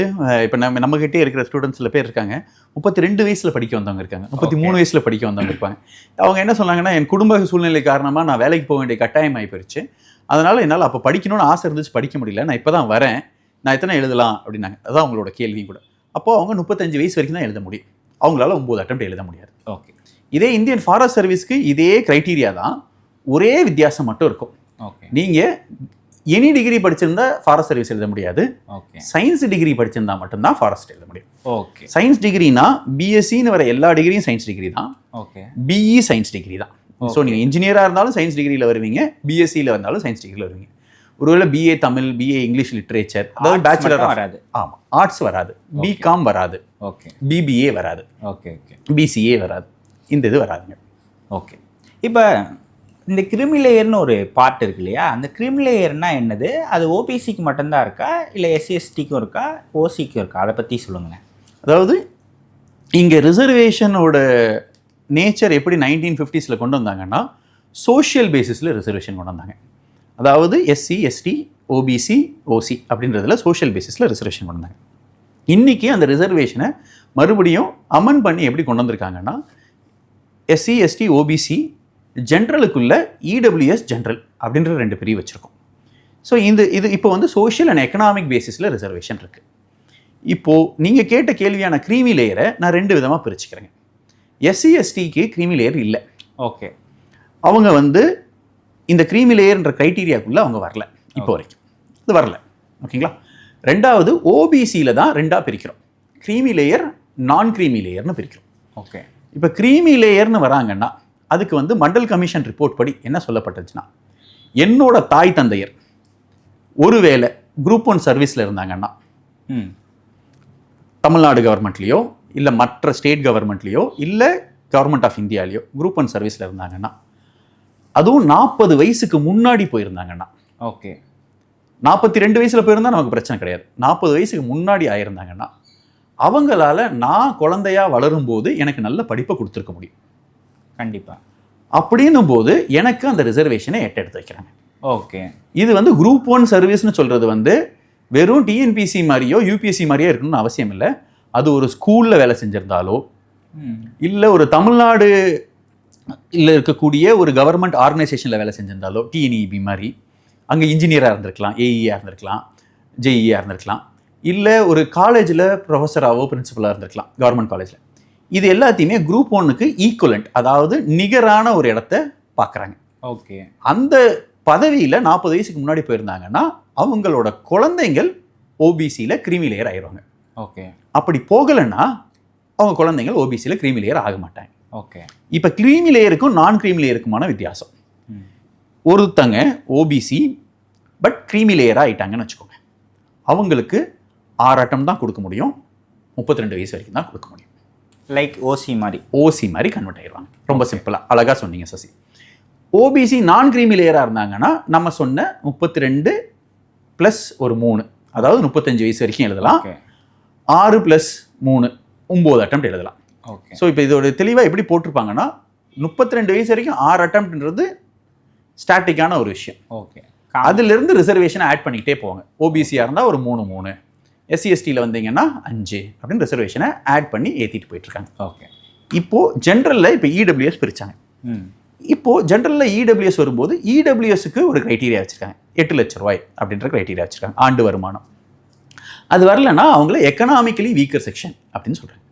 இப்போ நம்மகிட்டே இருக்கிற ஸ்டூடெண்ட்ஸ் சில பேர் இருக்காங்க, 32 வயசில் படிக்க வந்தவங்க இருக்காங்க, 33 வயசில் படிக்க வந்தவங்க இருப்பாங்க. அவங்க என்ன சொன்னாங்கன்னா, என் குடும்ப சூழ்நிலை காரணமாக நான் வேலைக்கு போக வேண்டிய கட்டாயம் ஆகி போயிடுச்சு, அதனால் என்னால் அப்போ படிக்கணும்னு ஆசை இருந்துச்சு, படிக்க முடியல, நான் இப்போ தான் வரேன், நான் எத்தனை எழுதலாம் அப்படின்னாங்க. அதுதான் அவங்களோட கேள்வியும் கூட. அப்போது அவங்க 35 வயசு வரைக்கும் தான் எழுத முடியும், அவங்களால 9 அட்டெம்ப்ட் எழுத முடியாது. ஓகே. இதே இந்தியன் ஃபாரஸ்ட் சர்வீஸ்க்கு இதே க்ரைட்டீரியா தான், ஒரே வித்தியாசம் மட்டும் இருக்கும். ஓகே. நீங்கள் எனி டிகிரி படிச்சிருந்தா ஃபாரஸ்ட் சர்வீஸ் எழுத முடியாது. ஓகே. சயின்ஸ் டிகிரி படிச்சிருந்தா மட்டும்தான் ஃபாரஸ்ட் எழுத முடியும். ஓகே. சயின்ஸ் டிகிரினா பிஎஸ்சின்னு வர எல்லா டிகிரியும் சயின்ஸ் டிகிரி தான். ஓகே. பிஇ சயின்ஸ் டிகிரி தான். ஸோ நீங்கள் இன்ஜினியராக இருந்தாலும் சயின்ஸ் டிகிரியில் வருவீங்க, பிஎஸ்சியில் வந்தாலும் சயின்ஸ் டிகிரியில் வருவீங்க. ஒருவேளை BA Tamil, BA English literature, அதாவது பேச்சுலர் வராது. ஆமாம், ஆர்ட்ஸ் வராது, பிகாம் வராது, ஓகே, பிபிஏ வராது, ஓகே, ஓகே, பிசிஏ வராது, இந்த இது வராதுங்க. ஓகே. இப்போ இந்த கிரிமி லேயர்னு ஒரு பார்ட் இருக்கு இல்லையா, அந்த கிரிமி லேயர்னா என்னது? அது ஓபிசிக்கு மட்டும்தான் இருக்கா, இல்லை எஸ்சிஎஸ்டிக்கும் இருக்கா, ஓசிக்கும் இருக்கா? அதை பற்றி சொல்லுங்களேன். அதாவது இங்கே ரிசர்வேஷனோட நேச்சர் எப்படி 1950s கொண்டு வந்தாங்கன்னா, சோஷியல் பேசிஸில் ரிசர்வேஷன் கொண்டு வந்தாங்க. அதாவது எஸ்சி, எஸ்டி, ஓபிசி, ஓசி அப்படின்றதுல சோஷியல் பேசிஸில் ரிசர்வேஷன் கொண்டு வந்தாங்க. இன்றைக்கி அந்த ரிசர்வேஷனை மறுபடியும் அமன் பண்ணி எப்படி கொண்டு வந்திருக்காங்கன்னா, எஸ்சி, எஸ்டி, ஓபிசி ஜென்ரலுக்குள்ள இடபிள்யூஎஸ் ஜென்ரல் அப்படின்ற 2 பிரிவு வச்சுருக்கோம். ஸோ இது இப்போ வந்து சோஷியல் அண்ட் எக்கனாமிக் பேசிஸில் ரிசர்வேஷன் இருக்குது. இப்போது நீங்கள் கேட்ட கேள்வியான க்ரீமி லேயரை நான் 2 விதமாக பிரிச்சுக்கிறேங்க. எஸ்சி, எஸ்டிக்கு க்ரீமி லேயர் இல்லை. ஓகே. அவங்க வந்து இந்த க்ரீமி லேயர்ன்ற க்ரைட்டீரியாக்குள்ளே அவங்க வரல இப்போ வரைக்கும், இது வரல. ஓகேங்களா? ரெண்டாவது ஓபிசியில் தான் 2ஆக பிரிக்கிறோம், க்ரீமி லேயர், நான் க்ரீமி லேயர்னு பிரிக்கிறோம். ஓகே. இப்போ க்ரீமி லேயர்னு வராங்கன்னா அதுக்கு வந்து மண்டல் கமிஷன் ரிப்போர்ட் படி என்ன சொல்லப்பட்டுச்சுன்னா, என்னோட தாய் தந்தையர் ஒருவேளை குரூப் 1 சர்வீஸில் இருந்தாங்கன்னா, தமிழ்நாடு கவர்மெண்ட்லேயோ இல்லை மற்ற ஸ்டேட் கவர்மெண்ட்லேயோ இல்லை கவர்மெண்ட் ஆஃப் இந்தியாலேயோ குரூப் 1 சர்வீஸில் இருந்தாங்கன்னா, அதுவும் 40 வயசுக்கு முன்னாடி போயிருந்தாங்கன்னா, ஓகே, 42 வயசில் போயிருந்தால் நமக்கு பிரச்சனை கிடையாது, 40 வயசுக்கு முன்னாடி ஆயிருந்தாங்கன்னா அவங்களால நான் குழந்தையா வளரும்போது எனக்கு நல்ல படிப்பை கொடுத்துருக்க முடியும். கண்டிப்பாக. அப்படின்னும் போது எனக்கு அந்த ரிசர்வேஷனை எடுத்து வைக்கிறாங்க. ஓகே. இது வந்து குரூப் 1 சர்வீஸ்னு சொல்கிறது வந்து வெறும் டிஎன்பிசி மாதிரியோ யூபிஎஸ்சி மாதிரியோ இருக்கணும்னு அவசியம் இல்லை. அது ஒரு ஸ்கூலில் வேலை செஞ்சிருந்தாலோ இல்லை ஒரு தமிழ்நாடு இல்லை இருக்கக்கூடிய ஒரு கவர்மெண்ட் ஆர்கனைசேஷனில் வேலை செஞ்சிருந்தாலோ, டிஎன்இபி மாதிரி அங்கே இன்ஜினியராக இருந்திருக்கலாம், ஏஇயாக இருந்திருக்கலாம், ஜேஇயாக இருந்திருக்கலாம், இல்லை ஒரு காலேஜில் ப்ரொஃபஸராகவோ பிரின்சிபலாக இருந்திருக்கலாம் கவர்மெண்ட் காலேஜில். இது எல்லாத்தையுமே குரூப் 1க்கு ஈக்குவலண்ட், அதாவது நிகரான ஒரு இடத்த பார்க்குறாங்க. ஓகே. அந்த பதவியில் 40 வயசுக்கு முன்னாடி போயிருந்தாங்கன்னா அவங்களோட குழந்தைங்கள் ஓபிசியில் க்ரீமி லேயர் ஆயிடுவாங்க. ஓகே. அப்படி போகலைன்னா அவங்க குழந்தைங்கள் ஓபிசியில் க்ரீமி லேயர் ஆக மாட்டாங்க. ஓகே. இப்போ க்ரீமி லேயருக்கும் நான் க்ரீமி லேயருக்குமான வித்தியாசம், ஒருத்தங்க ஓபிசி பட் க்ரீமி லேயராக ஆகிட்டாங்கன்னு வச்சுக்கோங்க, அவங்களுக்கு 6 அட்டம் தான் கொடுக்க முடியும், 32 வயசு வரைக்கும் தான் கொடுக்க முடியும். லைக் ஓசி மாதிரி கன்வெர்ட் ஆயிடுவாங்க. ரொம்ப சிம்பிளாக அழகாக சொன்னீங்க சசி. ஓபிசி நான் க்ரீமி லேயராக இருந்தாங்கன்னா நம்ம சொன்ன 32 + ஒரு 3, அதாவது 35 வயசு வரைக்கும் எழுதலாம். 6 + 3 9 அட்டெம்ப்ட் எழுதலாம். ஓகே. ஸோ இப்போ இதோட தெளிவாக எப்படி போட்டிருப்பாங்கன்னா 32 வயசு வரைக்கும் 6 அட்டெம்ப்ட்ன்றது ஸ்டாட்டிக்கான ஒரு விஷயம். ஓகே. அதிலிருந்து ரிசர்வேஷனை ஆட் பண்ணிக்கிட்டே போவாங்க. ஓபிசியாக இருந்தால் ஒரு 3 எஸ்சி எஸ்டியில் வந்தீங்கன்னா 5 அப்படின்னு ரிசர்வேஷனை ஆட் பண்ணி ஏற்றிட்டு போயிட்டுருக்காங்க. ஓகே. இப்போது ஜென்ரலில் இப்போ இடபிள்யூஎஸ் பிரித்தாங்க. இப்போது ஜென்ரலில் இடபிள்யூஎஸ் வரும்போது இடபிள்யூஎஸ்க்கு ஒரு க்ரைட்டீரியா வச்சுருக்காங்க. 8 லட்ச ரூபாய் அப்படின்ற க்ரைட்டீரியா வச்சுருக்காங்க ஆண்டு வருமானம். அது வரலன்னா அவங்கள எக்கனாமிக்கலி வீக்கர் செக்ஷன் அப்படின்னு சொல்கிறாங்க.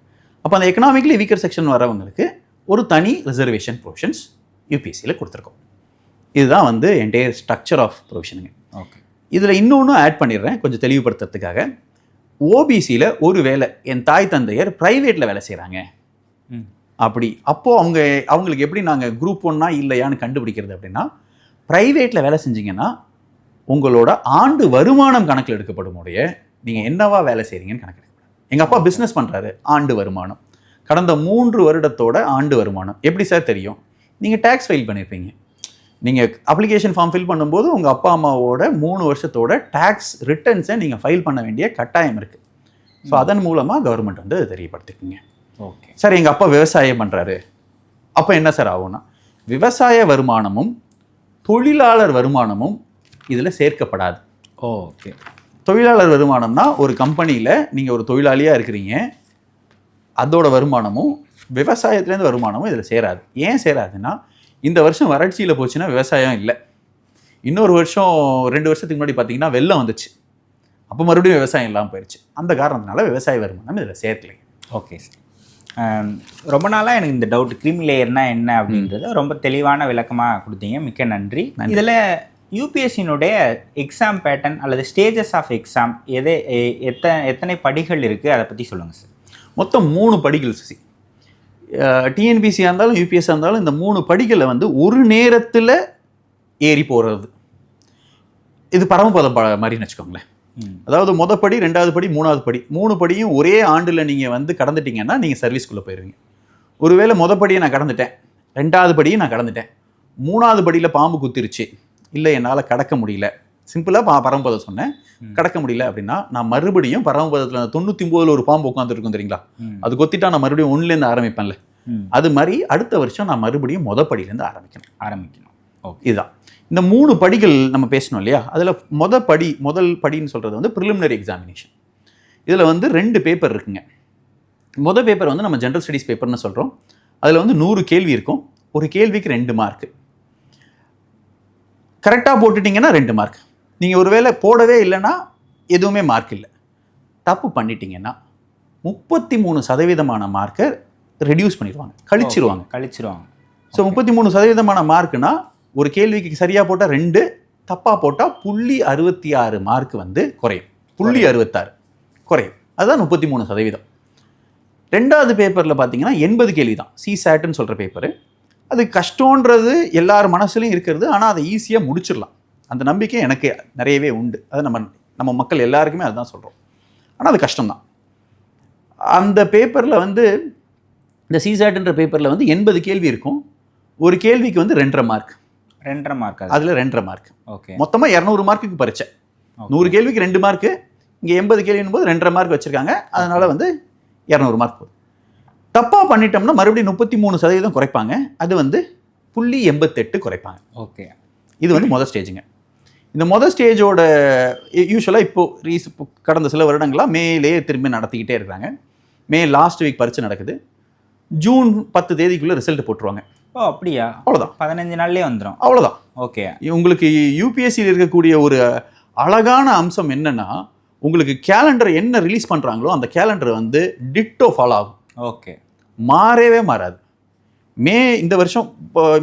அப்போ அந்த எக்கனாமிக்கலி வீக்கர் செக்ஷன் வரவங்களுக்கு ஒரு தனி ரிசர்வேஷன் ப்ரொவிஷன்ஸ் யூபிஎஸ்சியில் கொடுத்துருக்கோம். இதுதான் வந்து என்டையர் ஸ்ட்ரக்சர் ஆஃப் ப்ரொவிஷனுங்க. ஓகே. இதில் இன்னொன்று ஆட் பண்ணிடுறேன் கொஞ்சம் தெளிவுபடுத்துறதுக்காக. ஓபிசியில் ஒரு வேலை என் தாய் தந்தையர் ப்ரைவேட்டில் வேலை செய்கிறாங்க அப்போது அவங்களுக்கு எப்படி நாங்கள் குரூப் 1 இல்லையான்னு கண்டுபிடிக்கிறது அப்படின்னா, ப்ரைவேட்டில் வேலை செஞ்சீங்கன்னா உங்களோட ஆண்டு வருமானம் கணக்கில் எடுக்கப்படும் உடைய நீங்கள் என்னவா வேலை செய்கிறீங்கன்னு கணக்கு எடுக்கப்படும். எங்கள் அப்பா பிஸ்னஸ் பண்ணுறாரு, ஆண்டு வருமானம் கடந்த 3 வருடத்தோட ஆண்டு வருமானம் எப்படி சார் தெரியும்? நீங்கள் டேக்ஸ் ஃபைல் பண்ணியிருப்பீங்க. நீங்கள் அப்ளிகேஷன் ஃபார்ம் ஃபில் பண்ணும்போது உங்கள் அப்பா அம்மாவோட 3 வருஷத்தோட டேக்ஸ் ரிட்டர்ன்ஸை நீங்கள் ஃபைல் பண்ண வேண்டிய கட்டாயம் இருக்குது. ஸோ அதன் மூலமாக கவர்மெண்ட் வந்து தெரியப்படுத்திக்குங்க. ஓகே சார் எங்கள் அப்பா விவசாயம் பண்ணுறாரு, அப்போ என்ன சார் ஆகும்னா விவசாய வருமானமும் தொழிலாளர் வருமானமும் இதில் சேர்க்கப்படாது. ஓகே. தொழிலாளர் வருமானம்னா ஒரு கம்பெனியில் நீங்கள் ஒரு தொழிலாளியாக இருக்கிறீங்க, அதோட வருமானமும் விவசாயத்துலேருந்து வருமானமும் இதில் சேராது. ஏன் சேராதுன்னா, இந்த வருஷம் வறட்சியில் போச்சுன்னா விவசாயம் இல்லை, இன்னொரு வருஷம் 2 வருஷத்துக்கு முன்னாடி பார்த்தீங்கன்னா வெள்ளம் வந்துச்சு, அப்போ மறுபடியும் விவசாயம் இல்லாமல் போயிடுச்சு. அந்த காரணத்தினால விவசாய வருமானம் இதில் சேர்க்கலை. Okay sir. ரொம்ப நாளாக எனக்கு இந்த டவுட் க்ரீமி லேயர்னா என்ன அப்படின்றது ரொம்ப தெளிவான விளக்கமாக கொடுத்தீங்க. மிக்க நன்றி. இதில் யூபிஎஸ்சியினுடைய எக்ஸாம் பேட்டர்ன் அல்லது ஸ்டேஜஸ் ஆஃப் எக்ஸாம் எத்தனை படிகள் இருக்குது, அதை பற்றி சொல்லுங்கள் சார். மொத்தம் 3 படிகள் சுசி. டிஎன்பிசியாக இருந்தாலும் யூபிஎஸ்ஸாக இருந்தாலும் இந்த 3 படிகளை வந்து ஒரு நேரத்தில் ஏறி போகிறது. இது பரமபதம் மாதிரின்னு வச்சுக்கோங்களேன். அதாவது மொதல் படி, 2வது படி, 3வது படி, 3 படியும் ஒரே ஆண்டில் நீங்கள் வந்து கடந்துட்டீங்கன்னா நீங்கள் சர்வீஸ்குள்ளே போயிடுவீங்க. ஒருவேளை மொதல் படியை நான் கடந்துட்டேன், 2வது படியை நான் கடந்துட்டேன், 3வது படியில் பாம்பு குத்திருச்சு, இல்லை என்னால் கடக்க முடியல, சிம்பிளாக பரமபதம் சொன்னேன், கடக்க முடியல அப்படின்னா நான் மறுபடியும் பரமபதத்தில் 99 ஒரு பாம்பு உட்காந்துருக்கும் தெரியுங்களா, அது கொத்திட்டா நான் மறுபடியும் 1லேருந்து ஆரம்பிப்பேன்ல, அது மாதிரி அடுத்த வருஷம் நான் மறுபடியும் மொதல் படியிலேருந்து ஆரம்பிக்கணும். இதுதான் இந்த 3 படிகள் நம்ம பேசணும் இல்லையா. அதில் முதல் படின்னு சொல்கிறது வந்து ப்ரிலிமினரி எக்ஸாமினேஷன். இதில் வந்து 2 பேப்பர் இருக்குங்க. மொதல் பேப்பர் வந்து நம்ம ஜென்ரல் ஸ்டடீஸ் பேப்பர்னு சொல்கிறோம். அதில் வந்து 100 கேள்வி இருக்கும். ஒரு கேள்விக்கு 2 மார்க்கு. கரெக்டாக போட்டுட்டிங்கன்னா 2 மார்க். நீங்கள் ஒரு வேளை போடவே இல்லைன்னா எதுவுமே மார்க் இல்லை. தப்பு பண்ணிட்டீங்கன்னா 33% மார்க்கை ரெடியூஸ் பண்ணிடுவாங்க, கழிச்சிருவாங்க. ஸோ 33% மார்க்குனா ஒரு கேள்விக்கு சரியாக போட்டால் 2, தப்பாக போட்டால் 0.66 மார்க் வந்து குறையும். 0.66 குறையும். அதுதான் 33%. 2வது பேப்பரில் பார்த்தீங்கன்னா 80 கேள்வி தான். சிசாட்னு சொல்கிற பேப்பரு. அது கஷ்டன்றது எல்லார் மனசுலையும் இருக்கிறது, ஆனால் அதை ஈஸியாக முடிச்சிடலாம். அந்த நம்பிக்கை எனக்கு நிறையவே உண்டு. அது நம்ம மக்கள் எல்லாருக்குமே அதுதான் சொல்கிறோம். ஆனால் அது கஷ்டம்தான். அந்த பேப்பரில் வந்து இந்த சிசாட்ன்ற பேப்பரில் வந்து 80 கேள்வி இருக்கும். ஒரு கேள்விக்கு வந்து 2.5 மார்க். 2.5 மார்க். அதில் 2.5 மார்க். ஓகே. மொத்தமாக 200 மார்க்குக்கு பரீட்சை. 100 கேள்விக்கு 2 மார்க்கு. இங்கே 80 கேள்வின் போது 2.5 மார்க் வச்சுருக்காங்க. அதனால் வந்து 200 மார்க் போகுது. தப்பாக பண்ணிட்டோம்னா மறுபடியும் 33% குறைப்பாங்க. அது வந்து 0.88 குறைப்பாங்க. ஓகே. இது வந்து மொதல் ஸ்டேஜுங்க. இந்த மொதல் ஸ்டேஜோட யூஸ்வலாக இப்போ கடந்த சில வருடங்களாக மேலே திரும்பி நடத்திக்கிட்டே இருக்கிறாங்க. மே லாஸ்ட் வீக் பரீட்சை நடக்குது. ஜூன் 10 தேதிக்குள்ளே ரிசல்ட் போட்டுருவாங்க. ஓ அப்படியா? அவ்வளோதான். 15 நாள்லேயே வந்துடும். அவ்வளோதான். ஓகே. உங்களுக்கு யூபிஎஸ்சியில் இருக்கக்கூடிய ஒரு அழகான அம்சம் என்னன்னா, உங்களுக்கு கேலண்டர் என்ன ரிலீஸ் பண்ணுறாங்களோ அந்த கேலண்டர் வந்து டிட்டோ ஃபாலோ ஆகும். ஓகே. மாறவே மாறாது. இந்த வருஷம்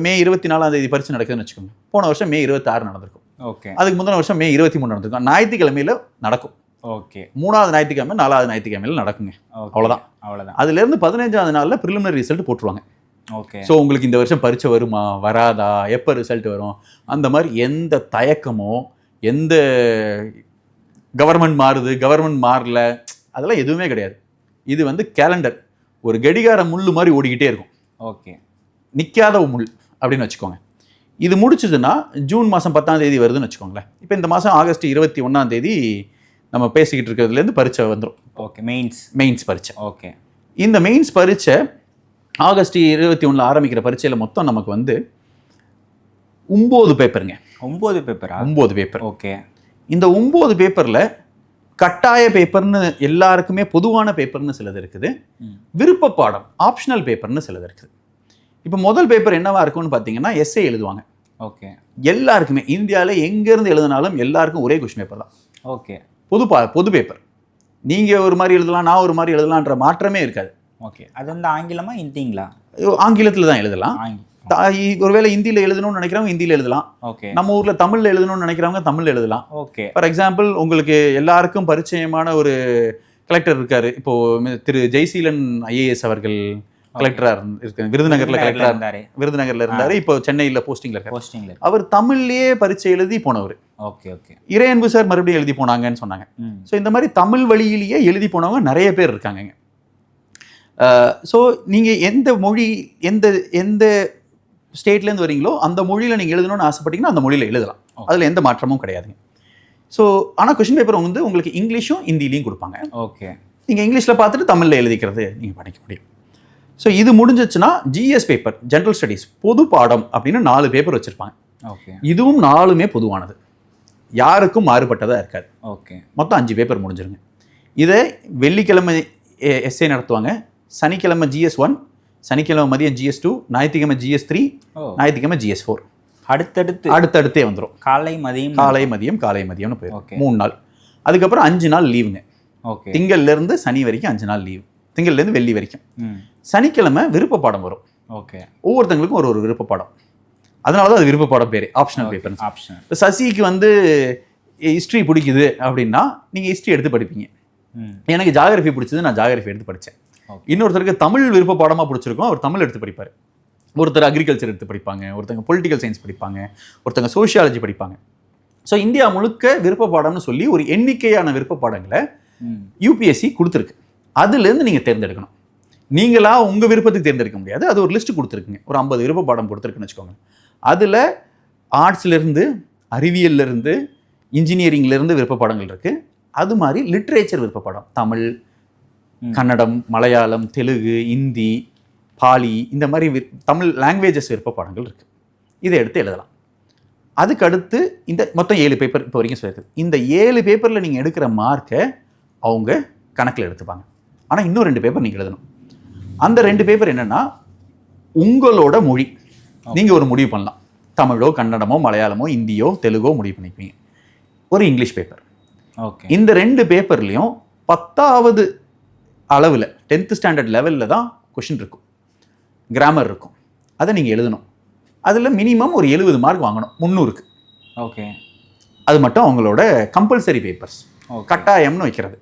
மே 24ஆம் தேதி பரீட்சை நடக்குதுன்னு வச்சுக்கோங்க. போன வருஷம் மே 26 நடந்திருக்கும். ஓகே. அதுக்கு முந்தின வருஷம் மே 23 நடந்திருக்கும். ஞாயிற்றுக்கிழமையில் நடக்கும். ஓகே. 3வது ஞாயிற்றுக்கிழமை 4வது ஞாயிற்றுக்கிழமையில் நடக்குங்க. அவ்வளோதான். அதுலேருந்து 15ஆவது நாளில் ப்ரிலிமினரி ரிசல்ட் போட்டுருவாங்க. ஓகே. ஸோ உங்களுக்கு இந்த வருஷம் பரீட்சை வருமா வராதா, எப்போ ரிசல்ட் வரும், அந்த மாதிரி எந்த தயக்கமோ, எந்த கவர்மெண்ட் மாறல, அதெல்லாம் எதுவுமே கிடையாது. இது வந்து கேலண்டர் ஒரு கடிகார முள் மாதிரி ஓடிக்கிட்டே இருக்கும். ஓகே. நிற்காத முள் அப்படின்னு வச்சுக்கோங்க. இது முடிச்சதுன்னா ஜூன் மாதம் 10ஆம் தேதி வருதுன்னு வச்சுக்கோங்களேன். இப்போ இந்த மாதம் ஆகஸ்ட் 21ஆம் தேதி நம்ம பேசிக்கிட்டு இருக்கிறதுலேருந்து பரீட்சை வந்துடும். ஓகே, மெயின்ஸ் பரீட்சை. ஓகே, இந்த மெயின்ஸ் பரீட்சை ஆகஸ்ட் 21 ஆரம்பிக்கிற பரீட்சையில் மொத்தம் நமக்கு வந்து 9 பேப்பருங்க. 9 பேப்பரா? 9 பேப்பர். ஓகே. இந்த 9 பேப்பரில் கட்டாய பேப்பர்னு எல்லாருக்குமே பொதுவான பேப்பர்னு சிலது இருக்குது, விருப்ப பாடம் ஆப்ஷனல் பேப்பர்னு சிலது இருக்குது. இப்போ முதல் பேப்பர் என்னவா இருக்கும்னு பார்த்தீங்கன்னா எஸ்ஏ எழுதுவாங்க. ஓகே. எல்லாருக்குமே இந்தியாவில் எங்கேருந்து எழுதினாலும் எல்லாருக்கும் ஒரே கொஸ்டின் பேப்பர் தான். ஓகே. பொது பேப்பர். நீங்கள் ஒரு மாதிரி எழுதலாம், நான் ஒரு மாதிரி எழுதலான்ற மாற்றமே இருக்காது. ஓகே. அது வந்து ஆங்கிலமா ஹிந்திங்களா? ஆங்கிலத்தில் தான் எழுதலாம். ஒருவேளை ஹிந்தியில் எழுதணும்னு நினைக்கிறவங்க ஹிந்தியில் எழுதலாம். ஓகே. நம்ம ஊரில் தமிழில் எழுதணும்னு நினைக்கிறவங்க தமிழில் எழுதலாம். ஓகே. ஃபார் எக்ஸாம்பிள், உங்களுக்கு எல்லாருக்கும் பரிச்சயமான ஒரு கலெக்டர் இருக்காரு, இப்போ திரு ஜெய்சீலன் ஐஏஎஸ் அவர்கள் கலெக்டராக இருக்காரு, விருதுநகர்ல இருந்தாரு, இப்போ சென்னையில் போஸ்டிங்ல இருக்காரு. அவர் தமிழ்லயே பரீட்சை எழுதி போனவர். ஓகே. ஓகே. இறையன்பு சார் மறுபடியும் எழுதி போனாங்கன்னு சொன்னாங்க. ஸோ இந்த மாதிரி தமிழ் வழியிலேயே எழுதி போனவங்க நிறைய பேர் இருக்காங்க. ஸோ நீங்கள் எந்த மொழி எந்த ஸ்டேட்லேருந்து வரீங்களோ அந்த மொழியில் நீங்கள் எழுதணும்னு ஆசைப்பட்டீங்கன்னா அந்த மொழியில் எழுதலாம். அதில் எந்த மாற்றமும் கிடையாதுங்க. ஸோ ஆனால் கொஸ்டின் பேப்பர் வந்து உங்களுக்கு இங்கிலீஷும் ஹிந்திலையும் கொடுப்பாங்க. ஓகே. நீங்கள் இங்கிலீஷில் பார்த்துட்டு தமிழில் எழுதிக்கிறது நீங்கள் படிக்க முடியும். ஸோ இது முடிஞ்சிச்சுன்னா ஜிஎஸ் பேப்பர், ஜென்ரல் ஸ்டடீஸ், பொது பாடம் அப்படின்னு 4 பேப்பர் வச்சுருப்பாங்க. ஓகே. இதுவும் 4மே பொதுவானது, யாருக்கும் மாறுபட்டதாக இருக்காது. ஓகே. மொத்தம் 5 பேப்பர் முடிஞ்சிருங்க. இதை வெள்ளிக்கிழமை எஸ்ஏ நடத்துவாங்க, சனிக்கிழமை GS1, சனிக்கிழமை மதியம் GS2, ஞாயிற்றுக்கிழமை GS3, ஞாயிற்றுக்கிழமை GS4. அடுத்தடுத்தே வந்துடும். காலை மதியம்னு போயிடும். 3 நாள். அதுக்கப்புறம் 5 நாள் லீவுங்க. ஓகே. திங்கள்லேருந்து சனி வரைக்கும் 5 நாள் லீவு, திங்கள்லேருந்து வெள்ளி வரைக்கும். சனிக்கிழமை விருப்ப பாடம் வரும். ஓகே. ஒவ்வொருத்தங்களுக்கும் ஒரு விருப்ப பாடம். அதனால தான் அது விருப்ப பாடம் பேர், ஆப்ஷனல் பேப்பர். இப்போ சசிக்கு வந்து ஹிஸ்ட்ரி பிடிக்குது அப்படின்னா நீங்கள் ஹிஸ்ட்ரி எடுத்து படிப்பீங்க. எனக்கு ஜாகிரஃபி பிடிச்சது, நான் ஜாகிரஃபி எடுத்து படித்தேன். இன்னொருத்தருக்கு தமிழ் விருப்ப பாடமாக பிடிச்சிருக்கும், அவர் தமிழ் எடுத்து படிப்பார். ஒருத்தர் அக்ரிகல்ச்சர் எடுத்து படிப்பாங்க, ஒருத்தங்க பொலிட்டிக்கல் சயின்ஸ் படிப்பாங்க, ஒருத்தங்க சோஷியாலஜி படிப்பாங்க. ஸோ இந்தியா முழுக்க விருப்ப பாடம்னு சொல்லி ஒரு எண்ணிக்கையான விருப்ப பாடங்களை யூபிஎஸ்சி கொடுத்துருக்கு. அதுலேருந்து நீங்கள் தேர்ந்தெடுக்கணும். நீங்களா உங்கள் விருப்பத்துக்கு தேர்ந்தெடுக்க முடியாது, அது ஒரு லிஸ்ட்டு கொடுத்துருக்குங்க. ஒரு 50 விருப்ப பாடம் கொடுத்துருக்குன்னு வச்சுக்கோங்க. அதில் ஆர்ட்ஸ்லேருந்து, அறிவியல்லேருந்து, இன்ஜினியரிங்லேருந்து விருப்ப பாடங்கள் இருக்குது. அது மாதிரி லிட்ரேச்சர் விருப்ப பாடம், தமிழ், கன்னடம், மலையாளம், தெலுங்கு, இந்தி, பாலி, இந்த மாதிரி தமிழ் லாங்குவேஜஸ் விருப்ப பாடங்கள் இருக்குது. இதை எடுத்து எழுதலாம். அதுக்கு அடுத்து இந்த மொத்தம் 7 பேப்பர் இப்போ வரைக்கும் சொல்லியிருக்கு. இந்த 7 பேப்பரில் நீங்கள் எடுக்கிற மார்க்கை அவங்க கணக்கில் எடுத்துப்பாங்க. ஆனால் இன்னும் 2 பேப்பர் நீங்கள் எழுதணும். அந்த 2 பேப்பர் என்னென்னா, உங்களோட மொழி நீங்கள் ஒரு முடிவு பண்ணலாம். தமிழோ, கன்னடமோ, மலையாளமோ, இந்தியோ, தெலுங்கோ முடிவு பண்ணிப்பீங்க. ஒரு இங்கிலீஷ் பேப்பர். ஓகே. இந்த 2 பேப்பர்லேயும் 10வது அளவில் 10th ஸ்டாண்டர்ட் லெவலில் தான் கொஷின் இருக்கும், கிராமர் இருக்கும். அதை நீங்கள் எழுதணும். அதில் மினிமம் ஒரு 70 மார்க் வாங்கணும் 300க்கு. ஓகே. அது மட்டும் அவங்களோட கம்பல்சரி பேப்பர்ஸ், கட்டாயம்னு வைக்கிறது.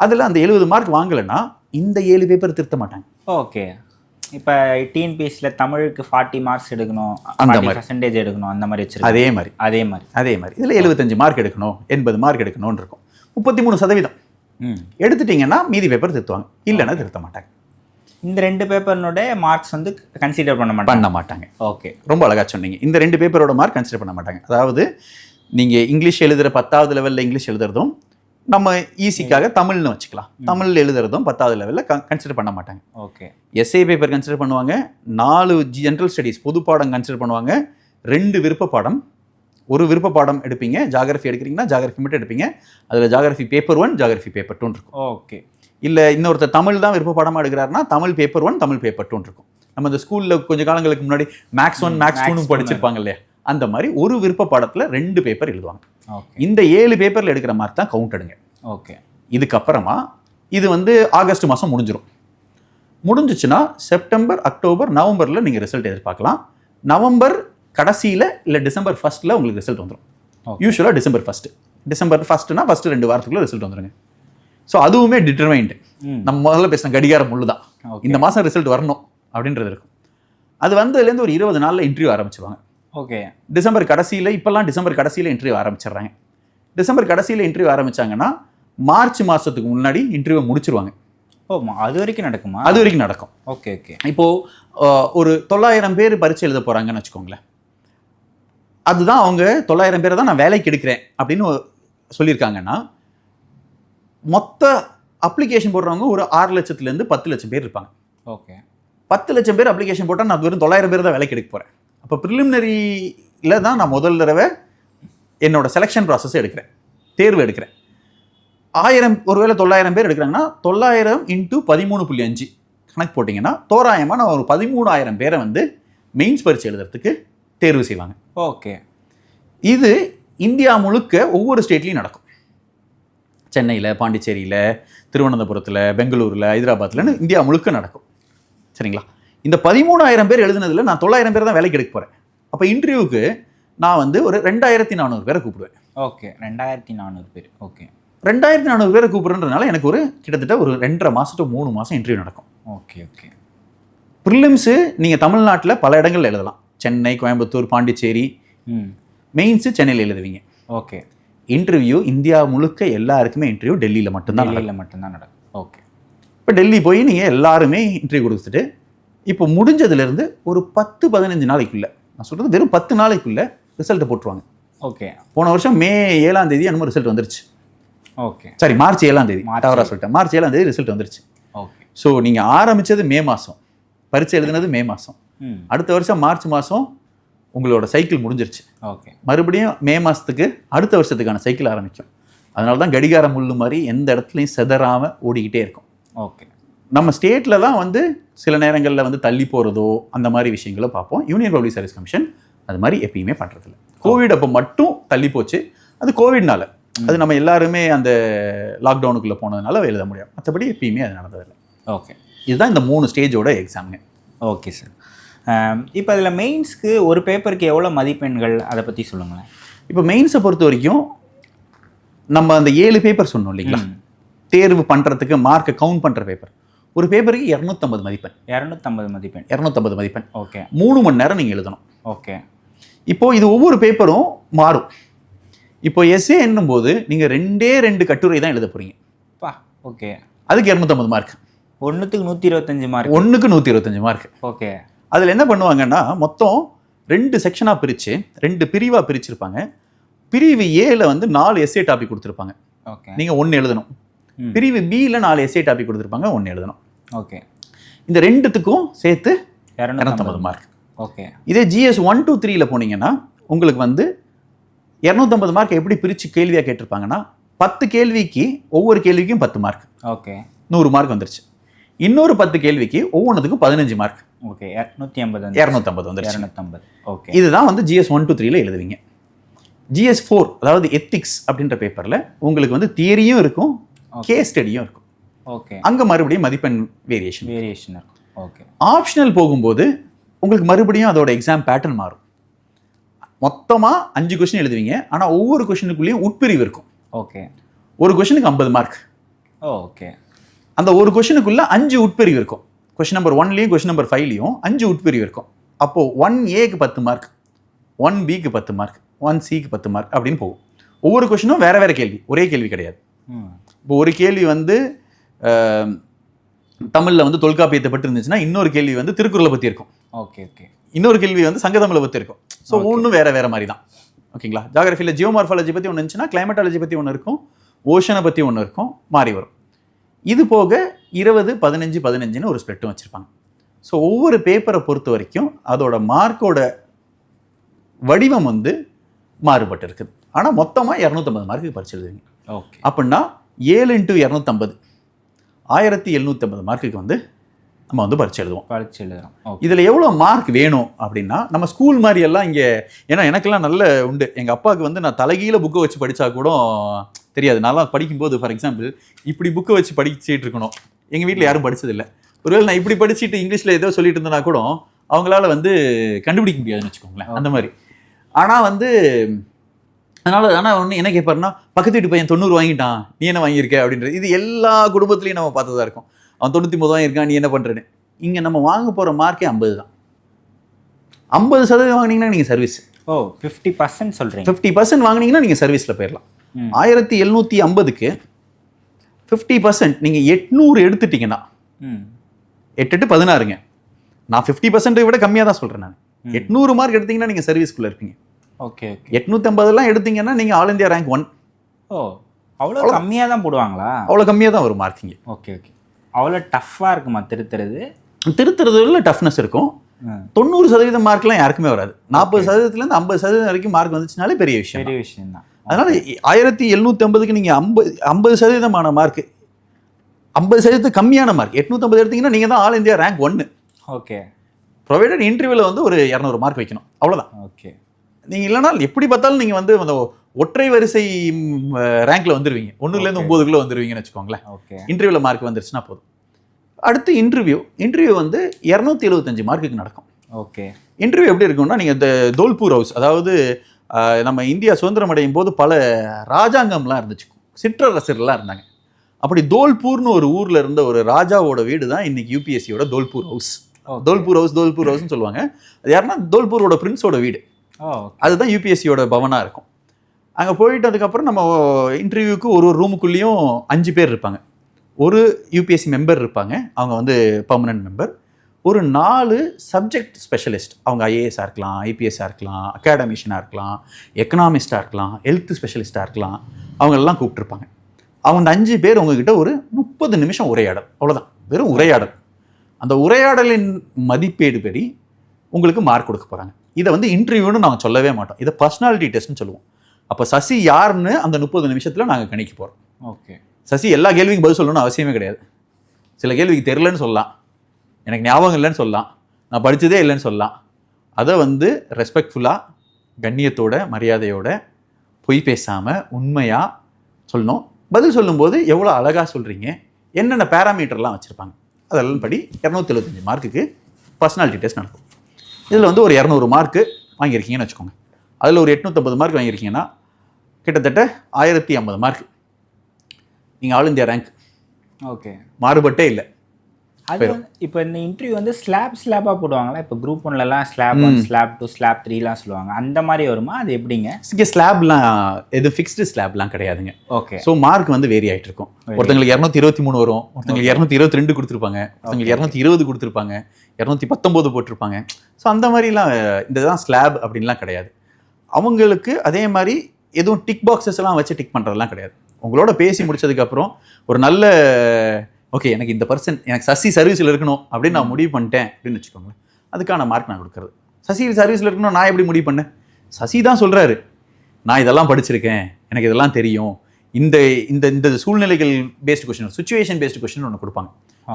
அதில் அந்த 70 மார்க் வாங்கலைன்னா இந்த 7 பேப்பர் திருத்த மாட்டாங்க. ஓகே. இப்போ டிஎன்பிஎஸ்சியில் தமிழுக்கு 40 மார்க்ஸ் எடுக்கணும், அந்த மாதிரி % எடுக்கணும், அந்த மாதிரி வச்சு அதே மாதிரி இதில் 75 மார்க் எடுக்கணும், 80 மார்க் எடுக்கணும்னு இருக்கும். 33% எடுத்துட்டிங்கன்னா மீதி பேப்பர் திருத்துவாங்க, இல்லைன்னா திருத்த மாட்டாங்க. இந்த 2 பேப்பர்னோட மார்க்ஸ் வந்து கன்சிடர் பண்ண மாட்டாங்க. ஓகே, ரொம்ப அழகாக சொன்னீங்க. இந்த 2 பேப்பரோட மார்க் கன்சிடர் பண்ண மாட்டாங்க. அதாவது நீங்கள் இங்கிலீஷ் எழுதுகிற 10வது லெவலில் இங்கிலீஷ் எழுதுறதும், நம்ம ஈஸிக்காக தமிழ்னு வச்சுக்கலாம், தமிழ் எழுதுறதும் 10வது லெவலில் கன்சிடர் பண்ண மாட்டாங்க. ஓகே. எஸ்ஏ பேப்பர் கன்சிடர் பண்ணுவாங்க, 4 ஜென்ரல் ஸ்டடீஸ் பொது பாடம் கன்சிடர் பண்ணுவாங்க, 2 விருப்ப பாடம், ஒரு விருப்ப பாடம் எடுப்பீங்க. ஜாகிரஃபி எடுக்கிறீங்கன்னா ஜாகிரஃபி மட்டும் எடுப்பீங்க. அதில் ஜாகிரஃபி பேப்பர் 1, ஜாகிரஃபி பேப்பர் 2 இருக்கும். ஓகே. இல்லை இன்னொருத்தர் தமிழ் தான் விருப்ப பாடமாக எடுக்கிறாருன்னா தமிழ் பேப்பர் 1, தமிழ் பேப்பர் 2 இருக்கும். நம்ம இந்த ஸ்கூலில் கொஞ்சம் காலங்களுக்கு முன்னாடி மேக்ஸ் 1, மேக்ஸ் 2 படிச்சிருப்பாங்க இல்லையா, அந்த மாதிரி ஒரு விருப்ப பாடத்தில் 2 பேப்பர் எழுதுவாங்க. இந்த 7 பேப்பரில் எடுக்கிற மார்க் தான் கவுண்ட் எடுங்க. ஓகே. இதுக்கப்புறமா இது வந்து ஆகஸ்ட் மாதம் முடிஞ்சிடும். முடிஞ்சிச்சுன்னா செப்டம்பர், அக்டோபர், நவம்பரில் நீங்கள் ரிசல்ட் எதிர்பார்க்கலாம். நவம்பர் கடைசியில் இல்லை டிசம்பர் 1ஸ்ட்டில் உங்களுக்கு ரிசல்ட் வந்துடும். யூஸ்வலாக டிசம்பர் 1னா ஃபஸ்ட்டு 2 வாரத்துக்குள்ளே ரிசல்ட் வந்துடுங்க. ஸோ அதுவுமே டிட்டர்மைண்டு. நம்ம முதல்ல பேசின கடிகாரம் முள்ளு தான். இந்த மாதம் ரிசல்ட் வரணும் அப்படின்றது இருக்கும். அது வந்ததுலேருந்து ஒரு 20 நாளில் இன்டர்வியூ ஆரம்பிச்சிருவாங்க. ஓகே. டிசம்பர் கடைசியில், இப்போல்லாம் டிசம்பர் கடைசியில் இன்டர்வியூ ஆரம்பிச்சிடுறாங்க. டிசம்பர் கடைசியில் இன்டர்வியூ ஆரம்பிச்சாங்கன்னா மார்ச் மாதத்துக்கு முன்னாடி இன்டர்வியூ முடிச்சிருவாங்க. அது வரைக்கும் நடக்குமா? அது வரைக்கும் நடக்கும். ஓகே. ஓகே. இப்போது ஒரு 900 பேர் பரீட்சை எழுத போகிறாங்கன்னு வச்சுக்கோங்களேன். அதுதான் அவங்க 900 பேரை தான் நான் வேலைக்கு எடுக்கிறேன் அப்படின்னு சொல்லியிருக்காங்கன்னா, மொத்த அப்ளிகேஷன் போடுறவங்க ஒரு 6 லட்சத்துலேருந்து 10 லட்சம் பேர் இருப்பாங்க. ஓகே. 10 லட்சம் பேர் அப்ளிகேஷன் போட்டால் நான் வெறும் 900 பேர் தான் வேலைக்கு எடுக்க போகிறேன். அப்போ ப்ரிலிமினரியில் தான் நான் முதல் தடவை என்னோட செலெக்ஷன் ப்ராசஸ் எடுக்கிறேன், தேர்வு எடுக்கிறேன். 1000 ஒருவேளை 900 பேர் எடுக்கிறாங்கன்னா 900 × 13.5 கணக்கு போட்டிங்கன்னா தோராயமாக நான் ஒரு 13,000 பேரை வந்து மெயின்ஸ் பரீட்சை எழுதுறதுக்கு தேர்வு செய்வாங்க. ஓகே. இது இந்தியா முழுக்க ஒவ்வொரு ஸ்டேட்லையும் நடக்கும். சென்னையில், பாண்டிச்சேரியில், திருவனந்தபுரத்தில், பெங்களூரில், ஹைதராபாத்லன்னு இந்தியா முழுக்க நடக்கும். சரிங்களா? இந்த 13,000 பேர் எழுதுனதில் நான் 900 பேர் தான் வேலைக்கு எடுக்க போகிறேன். அப்போ இன்டர்வியூக்கு நான் வந்து ஒரு 2,400 பேரை கூப்பிடுவேன். ஓகே. 2,400 பேர். ஓகே. 2,400 பேரை கூப்பிடுறதுனால எனக்கு ஒரு கிட்டத்தட்ட ஒரு 2.5 மாதம் to 3 மாதம் இன்டர்வியூ நடக்கும். ஓகே. ஓகே. ப்ரிலிம்ஸு நீங்கள் தமிழ்நாட்டில் பல இடங்களில் எழுதலாம். சென்னை, கோயம்புத்தூர், பாண்டிச்சேரி. மெயின்ஸு சென்னையில் எழுதுவீங்க. ஓகே. இன்டர்வியூ இந்தியா முழுக்க எல்லாருக்குமே இன்டர்வியூ டெல்லியில் மட்டும்தான் நடக்கும். ஓகே. இப்போ டெல்லி போய் நீங்கள் எல்லாருமே இன்டர்வியூ கொடுத்துட்டு இப்போ முடிஞ்சதுலேருந்து ஒரு 10-15 நாளைக்குள்ளே, நான் சொல்கிறது வெறும் 10 நாளைக்குள்ளே ரிசல்ட்டை போட்டுருவாங்க. ஓகே. போன வருஷம் மே 7ஆம் தேதி என்னமோ ரிசல்ட் வந்துருச்சு. ஓகே. சாரி, மார்ச் 7ஆம் தேதி, தவறாக சொல்லிட்டேன். மார்ச் 7ஆம் தேதி ரிசல்ட் வந்துருச்சு. ஓகே. ஸோ நீங்கள் ஆரம்பித்தது மே மாதம், பரீட்சை எழுதுனது மே மாதம், அடுத்த வருஷம் மார்ச் மாதம் உங்களோட சைக்கிள் முடிஞ்சிருச்சு. ஓகே. மறுபடியும் மே மாதத்துக்கு அடுத்த வருஷத்துக்கான சைக்கிள் ஆரம்பிக்கும். அதனால தான் கடிகார முள்ளு மாதிரி எந்த இடத்துலையும் செதறாமல் ஓடிக்கிட்டே இருக்கும். ஓகே. நம்ம ஸ்டேட்டில் தான் வந்து சில நேரங்களில் வந்து தள்ளி போகிறதோ அந்த மாதிரி விஷயங்களை பார்ப்போம். யூனியன் பப்ளிக் சர்வீஸ் கமிஷன் அது மாதிரி எப்பயுமே பண்ணுறதில்ல. கோவிட் அப்போ மட்டும் தள்ளி போச்சு. அது கோவிட்னால, அது நம்ம எல்லாருமே அந்த லாக்டவுனுக்குள்ளே போனதுனால எழுத முடியும். மற்றபடி எப்பயுமே அது நடந்ததில்லை. ஓகே. இதுதான் இந்த 3 ஸ்டேஜோட எக்ஸாமுங்க. Okay sir. இப்போ அதில் மெயின்ஸ்க்கு ஒரு பேப்பருக்கு எவ்வளோ மதிப்பெண்கள், அதை பற்றி சொல்லுங்களேன். இப்போ மெயின்ஸை பொறுத்த வரைக்கும் நம்ம அந்த 7 பேப்பர் சொன்னோம் இல்லைங்களா, தேர்வு பண்ணுறதுக்கு மார்க்கை கவுண்ட் பண்ணுற பேப்பர். ஒரு பேப்பருக்கு 250 மதிப்பெண். 250 மதிப்பெண். 250 மதிப்பெண். ஓகே. 3 மணி நேரம் நீங்கள் எழுதணும். ஓகே. இப்போது இது ஒவ்வொரு பேப்பரும் மாறும். இப்போ எஸ்ஏ என்னும்போது நீங்கள் 2 கட்டுரை தான் எழுத போகிறீங்க. ஓகே. அதுக்கு 250 மார்க். ஒன்றுக்கு 125 மார்க். ஒன்றுக்கு 125 மார்க். ஓகே. அதில் என்ன பண்ணுவாங்கன்னா மொத்தம் 2 செக்ஷனாக பிரித்து 2 பிரிவாக பிரிச்சிருப்பாங்க. பிரிவு ஏல வந்து 4 எஸ்ஏ டாபிக் கொடுத்துருப்பாங்க. ஓகே. நீங்கள் 1 எழுதணும். பிரிவு பியில் 4 எஸ்ஏ டாபிக் கொடுத்துருப்பாங்க, 1 எழுதணும். ஓகே. இந்த 2த்துக்கும் சேர்த்து 250 மார்க். ஓகே. இதே GS 1 to 3ல போனீங்கன்னா உங்களுக்கு வந்து 250 மார்க் எப்படி பிரித்து கேள்வியாக கேட்டிருப்பாங்கன்னா 10 கேள்விக்கு ஒவ்வொரு கேள்விக்கும் 10 மார்க். ஓகே. 100 மார்க் வந்துருச்சு. இன்னொரு 10 கேள்விக்கு ஒவ்வொன்றுத்துக்கும் 15 மார்க். ஓகே. 250 வந்துருச்சு. 250. ஓகே. இதுதான் வந்து GS 1 to 3ல எழுதுவீங்க. GS 4 அதாவது எத்திக்ஸ் அப்படின்ற பேப்பரில் உங்களுக்கு வந்து தியரியும் இருக்கும், கேஸ் ஸ்டடியும் இருக்கும். ஓகே. அங்கே மறுபடியும் மதிப்பெண் வேரியேஷன் இருக்கும். ஓகே. ஆப்ஷனல் போகும்போது உங்களுக்கு மறுபடியும் அதோட எக்ஸாம் பேட்டர்ன் மாறும். மொத்தமாக 5 கொஸ்டின் எழுதுவீங்க, ஆனால் ஒவ்வொரு கொஸ்டினுக்குள்ளேயும் உட்பிரிவு இருக்கும். ஓகே. ஒரு கொஸ்டினுக்கு 50 மார்க். ஓகே. அந்த ஒரு கொஸ்டினுக்குள்ள 5 உட்பிரிவு இருக்கும். கொஸ்டின் நம்பர் 1லையும் கொஸ்டின் நம்பர் 5லையும் 5 உட்பிரிவு இருக்கும். அப்போது 1Aக்கு 10 மார்க், 1Bக்கு 10 மார்க், 1Cக்கு 10 மார்க் அப்படின்னு போகும். ஒவ்வொரு கொஸ்டினும் வேறு வேறு கேள்வி, ஒரே கேள்வி கிடையாது. இப்போ ஒரு கேள்வி வந்து தமிழில் வந்து தொல்காப்பியத்தை பற்றி இருந்துச்சுன்னா இன்னொரு கேள்வி வந்து திருக்குறளை பற்றி இருக்கும். ஓகே. ஓகே. இன்னொரு கேள்வி வந்து சங்க தமிழை பற்றி இருக்கும். ஸோ ஒன்றும் வேறு வேறு மாதிரி தான். ஓகேங்களா? ஜியோகிராஃபியில் ஜியோமார்ஃபாலஜி பற்றி ஒன்று இருந்துச்சுன்னா கிளைமேட்டாலஜி பற்றி ஒன்று இருக்கும், ஓஷனை பற்றி ஒன்று இருக்கும், மாறி வரும். இது போக 20, 15, 15ன்னு ஒரு ஸ்ப்ளிட்டும் வச்சுருப்பாங்க. ஸோ ஒவ்வொரு பேப்பரை பொறுத்த வரைக்கும் அதோட மார்க்கோட வடிவம் வந்து மாறுபட்டு இருக்குது. ஆனால் மொத்தமாக 250 மார்க்கு பரிச்சு எழுதுவீங்க. ஓகே. அப்படின்னா 7 × 250 1750 மார்க்குக்கு வந்து நம்ம வந்து பரிச்சு எழுதுவோம். இதில் எவ்வளோ மார்க் வேணும் அப்படின்னா நம்ம ஸ்கூல் மாதிரி எல்லாம் இங்கே, ஏன்னா எனக்கெல்லாம் நல்ல உண்டு. எங்கள் அப்பாவுக்கு வந்து நான் தலைகீழ புக்கை வச்சு படித்தா கூட தெரியாது. நான்லாம் படிக்கும்போது ஃபார் எக்ஸாம்பிள் இப்படி புக்கை வச்சு படிச்சுட்டு இருக்கணும். எங்கள் வீட்டில் யாரும் படித்ததில்லை. ஒருவேளை நான் இப்படி படிச்சுட்டு இங்கிலீஷில் ஏதோ சொல்லிட்டு இருந்தேன்னா கூட அவங்களால வந்து கண்டுபிடிக்க முடியாதுன்னு வச்சுக்கோங்களேன், அந்த மாதிரி. ஆனால் வந்து ஆனால் ஒன்று என்ன கேட்பாருன்னா, பக்கத்து வீட்டு பையன் 90 வாங்கிட்டான், நீ என்ன வாங்கியிருக்க அப்படின்றது. இது எல்லா குடும்பத்துலையும் நம்ம பார்த்ததா இருக்கும். அவன் 99 வாங்கியிருக்கான், நீ என்ன பண்ணுறேன்னு. இங்கே நம்ம வாங்க போகிற மார்க்கே 50 தான். 50% வாங்கினீங்கன்னா நீங்கள் சர்வீஸ். 50% சொல்கிறீங்க. 50% வாங்கினீங்கன்னா நீங்கள் சர்வீஸில் போயிடலாம். 1750க்கு 50% நீங்கள் 800 எடுத்துட்டிங்கன்னா 8 × 16ங்க. நான் 50% விட கம்மியாக தான் சொல்கிறேன். நான் 800 மார்க் எடுத்தீங்கன்னா நீங்கள் சர்வீஸ்குள்ளே இருப்பீங்க. ஓகே. 850 எடுத்தீங்கன்னா நீங்கள் ஆல் இந்தியா ரேங்க் 1. அவ்வளோ கம்மியாக தான் போடுவாங்களா? அவ்வளோ கம்மியாக தான் வரும் மார்க்கிங். Okay okay. அவ்வளோ டஃப்பாக இருக்குமா திருத்துறதுல டஃப்னஸ் இருக்கும். 90% மார்க்லாம் யாருக்குமே வராது. 40%லேருந்து 50% வரைக்கும் மார்க் வந்துச்சுனாலே பெரிய விஷயம் தான். அதனால 1750க்கு நீங்க 50% மார்க், 50% கம்மியான மார்க் 850 எடுத்தீங்கன்னா நீங்க தான் all India rank 1. Okay. Provided இன்டர்வியூல வந்து ஒரு 200 மார்க் வைக்கணும், அவ்வளவுதான். ஓகே. நீங்க இல்லைனா எப்படி பார்த்தாலும் நீங்க வந்து அந்த ஒற்றை வரிசை ரேங்க்ல வந்துருவீங்க, 1லேருந்து 9க்குள்ள வந்துருவீங்கன்னு வச்சுக்கோங்களேன். ஓகே. இன்டர்வியூல மார்க் வந்துருச்சுன்னா போதும். அடுத்து இன்டர்வியூ வந்து 275 மார்க்குக்கு நடக்கும். ஓகே. இன்டர்வியூ எப்படி இருக்கும்னா, நீங்க இந்த தோல்பூர் ஹவுஸ், அதாவது நம்ம இந்தியா சுதந்திரம் அடையும் போது பல ராஜாங்கம்லாம் இருந்துச்சு, சிற்றரசர்லாம் இருந்தாங்க. அப்படி தோல்பூர்னு ஒரு ஊர்ல இருந்த ஒரு ராஜாவோட வீடு தான் இன்னைக்கு யூபிஎஸ்சியோட தோல்பூர் ஹவுஸ். தோல்பூர் ஹவுஸ்னு சொல்லுவாங்க. அது யாருன்னா தோல்பூரோட பிரின்ஸோட வீடு. அதுதான் யூபிஎஸ்சியோட பவனா இருக்கும். அங்கே போயிட்டு அதுக்கப்புறம் நம்ம இன்டர்வியூக்கு ஒரு ரூமுக்குள்ளேயும் 5 பேர் இருப்பாங்க. ஒரு யூபிஎஸ்சி மெம்பர் இருப்பாங்க, அவங்க வந்து பர்மனன்ட் மெம்பர். ஒரு 4 சப்ஜெக்ட் ஸ்பெஷலிஸ்ட், அவங்க ஐஏஎஸ்ஸாக இருக்கலாம், ஐபிஎஸ்ஸாக இருக்கலாம், அகாடமிஷியனாக இருக்கலாம், எக்கனாமிஸ்டாக இருக்கலாம், ஹெல்த் ஸ்பெஷலிஸ்ட்டாக இருக்கலாம், அவங்களெல்லாம் கூப்பிட்டுருப்பாங்க. அவங்க அந்த 5 பேர் உங்ககிட்ட ஒரு 30 நிமிஷம் உரையாடல், அவ்வளோதான், வெறும் உரையாடல். அந்த உரையாடலின் மதிப்பீடு படி உங்களுக்கு மார்க் கொடுக்க போகிறாங்க. இதை வந்து இன்டர்வியூன்னு நாங்கள் சொல்லவே மாட்டோம், இதை பர்சனாலிட்டி டெஸ்ட்னு சொல்லுவோம். அப்போ சசி யாருன்னு அந்த 30 நிமிஷத்தில் நாங்கள் கணிக்க போகிறோம். ஓகே. சசி எல்லா கேள்விக்கும் பதில் சொல்லணும்னு அவசியமே கிடையாது. சில கேள்விக்கு தெரிலன்னு சொல்லலாம், எனக்கு ஞாபகம் இல்லைன்னு சொல்லலாம், நான் படித்ததே இல்லைன்னு சொல்லலாம். அதை வந்து ரெஸ்பெக்ட்ஃபுல்லாக, கண்ணியத்தோட, மரியாதையோட, பொய் பேசாமல் உண்மையாக சொல்லணும். பதில் சொல்லும்போது எவ்வளோ அழகாக சொல்கிறீங்க, என்னென்ன பேராமீட்டர்லாம் வச்சுருப்பாங்க, அதெல்லாம் படி 275 மார்க்குக்கு பர்சனாலிட்டி டெஸ்ட் நடக்கும். இதில் வந்து ஒரு 200 மார்க்கு வாங்கியிருக்கீங்கன்னு வச்சுக்கோங்க. அதில் ஒரு 850 மார்க் வாங்கியிருக்கீங்கன்னா கிட்டத்தட்ட 1050 மார்க், நீங்கள் ஆல் இந்தியா ரேங்க். ஓகே. மாறுபட்டே இல்லை. அது இப்போ இந்த இன்டர்வியூ வந்து ஸ்லாப்பாக போடுவாங்களா? இப்போ குரூப் 1லலாம் ஸ்லாப் 1, ஸ்லாப் 2, ஸ்லாப் 3லாம் சொல்லுவாங்க, அந்த மாதிரி வருமா? அது எப்படிங்க? இங்கே ஸ்லாப்லாம் எது ஃபிக்ஸ்டு ஸ்லாப்லாம் கிடையாதுங்க. ஓகே. ஸோ மார்க் வந்து வேரி ஆகிட்டு இருக்கும். ஒருத்தங்களுக்கு 223 வரும், ஒருத்தங்களுக்கு 222 கொடுத்துருப்பாங்க, ஒருத்தங்களுக்கு 220 கொடுத்துருப்பாங்க, 219 போட்டிருப்பாங்க. ஸோ அந்த மாதிரிலாம் இதுதான் ஸ்லாப் அப்படின்லாம் கிடையாது. அவங்களுக்கு அதே மாதிரி எதுவும் டிக் பாக்ஸஸ் எல்லாம் வச்சு டிக் பண்ணுறதுலாம் கிடையாது. உங்களோட பேசி முடிச்சதுக்கப்புறம் ஒரு நல்ல ஓகே, எனக்கு இந்த பர்சன், எனக்கு சசி சர்வீஸில் இருக்கணும் அப்படின்னு நான் முடிவு பண்ணிட்டேன் அப்படின்னு வச்சுக்கோங்களேன், அதுக்கான மார்க் நான் கொடுக்குறது. சசி சர்வீஸில் இருக்கணும் நான் எப்படி முடிவு பண்ணேன்? சசி தான் சொல்கிறாரு, நான் இதெல்லாம் படிச்சிருக்கேன், எனக்கு இதெல்லாம் தெரியும், இந்த இந்த இந்த சூழ்நிலைகள் based question, situation based question ஒன்று கொடுப்பாங்க.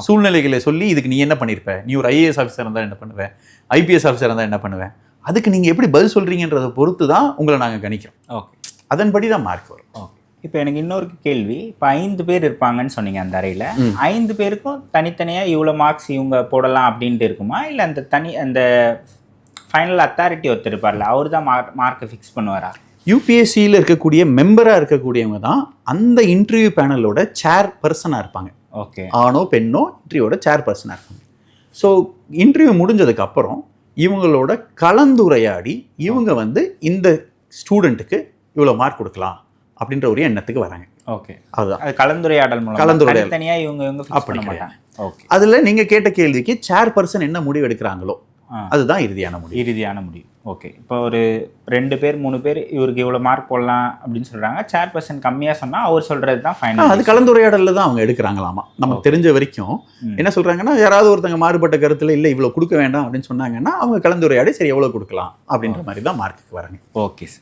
சூழ்நிலைகளை சொல்லி இதுக்கு நீ என்ன பண்ணியிருப்ப, நீ ஒரு ஐஏஎஸ் ஆஃபீஸர் இருந்தால் என்ன பண்ணுவேன், ஐபிஎஸ் ஆஃபீஸர் இருந்தால் என்ன பண்ணுவேன், அதுக்கு நீங்கள் எப்படி பதில் சொல்கிறீங்கன்றதை பொறுத்து தான் உங்களை நாங்கள் கணிக்கிறோம். ஓகே. அதன்படி தான் மார்க் வரும். ஓகே. இப்போ எனக்கு இன்னொரு கேள்வி, இப்போ 5 பேர் இருப்பாங்கன்னு சொன்னீங்க அந்த அறையில், 5 பேருக்கும் தனித்தனியாக இவ்வளோ மார்க்ஸ் இவங்க போடலாம் அப்படின்ட்டு இருக்குமா? இல்லை அந்த ஃபைனல் அத்தாரிட்டி ஒருத்தர் இருப்பார்ல, அவர் தான் மார்க்கை ஃபிக்ஸ் பண்ணுவாரா? யூபிஎஸ்சியில் இருக்கக்கூடிய மெம்பராக இருக்கக்கூடியவங்க தான் அந்த இன்டர்வியூ பேனலோட சேர் பர்சனாக இருப்பாங்க. ஓகே. ஆணோ பெண்ணோ இன்டர்வியூவோட சேர் பர்சனாக இருப்பாங்க. ஸோ இன்டர்வியூ முடிஞ்சதுக்கப்புறம் இவங்களோட கலந்துரையாடி இவங்க வந்து இந்த ஸ்டூடெண்ட்டுக்கு இவ்வளோ மார்க் கொடுக்கலாம் அப்படின்ற ஒரு எண்ணத்துக்கு வராங்க. ஓகே. அதுதான் அது கலந்துரையாடல் மூலம், தனியாக இவங்க ஃபிக்ஸ் பண்ண மாட்டாங்க. ஓகே. அதில் நீங்கள் கேட்ட கேள்விக்கு சேர் பர்சன் என்ன முடிவு எடுக்கிறாங்களோ அதுதான் இறுதியான முடிவு. ஓகே. இப்போ ஒரு 2 பேர் 3 பேர் இவருக்கு இவ்வளோ மார்க் போடலாம் அப்படின்னு சொல்கிறாங்க, சேர் பர்சன் கம்மியாக சொன்னால் அவர் சொல்கிறது தான் ஃபைனல். அது கலந்துரையாடலில் தான் அவங்க எடுக்கிறாங்களாமா. நமக்கு தெரிஞ்ச வரைக்கும் என்ன சொல்கிறாங்கன்னா, யாராவது ஒருத்தங்க மாறுபட்ட கருத்தில் இல்லை இவ்வளோ கொடுக்க வேண்டாம் அப்படின்னு சொன்னாங்கன்னா அவங்க கலந்துரையாடி சரி எவ்வளோ கொடுக்கலாம் அப்படின்ற மாதிரி தான் மார்க்குக்கு வராங்க. Okay sir.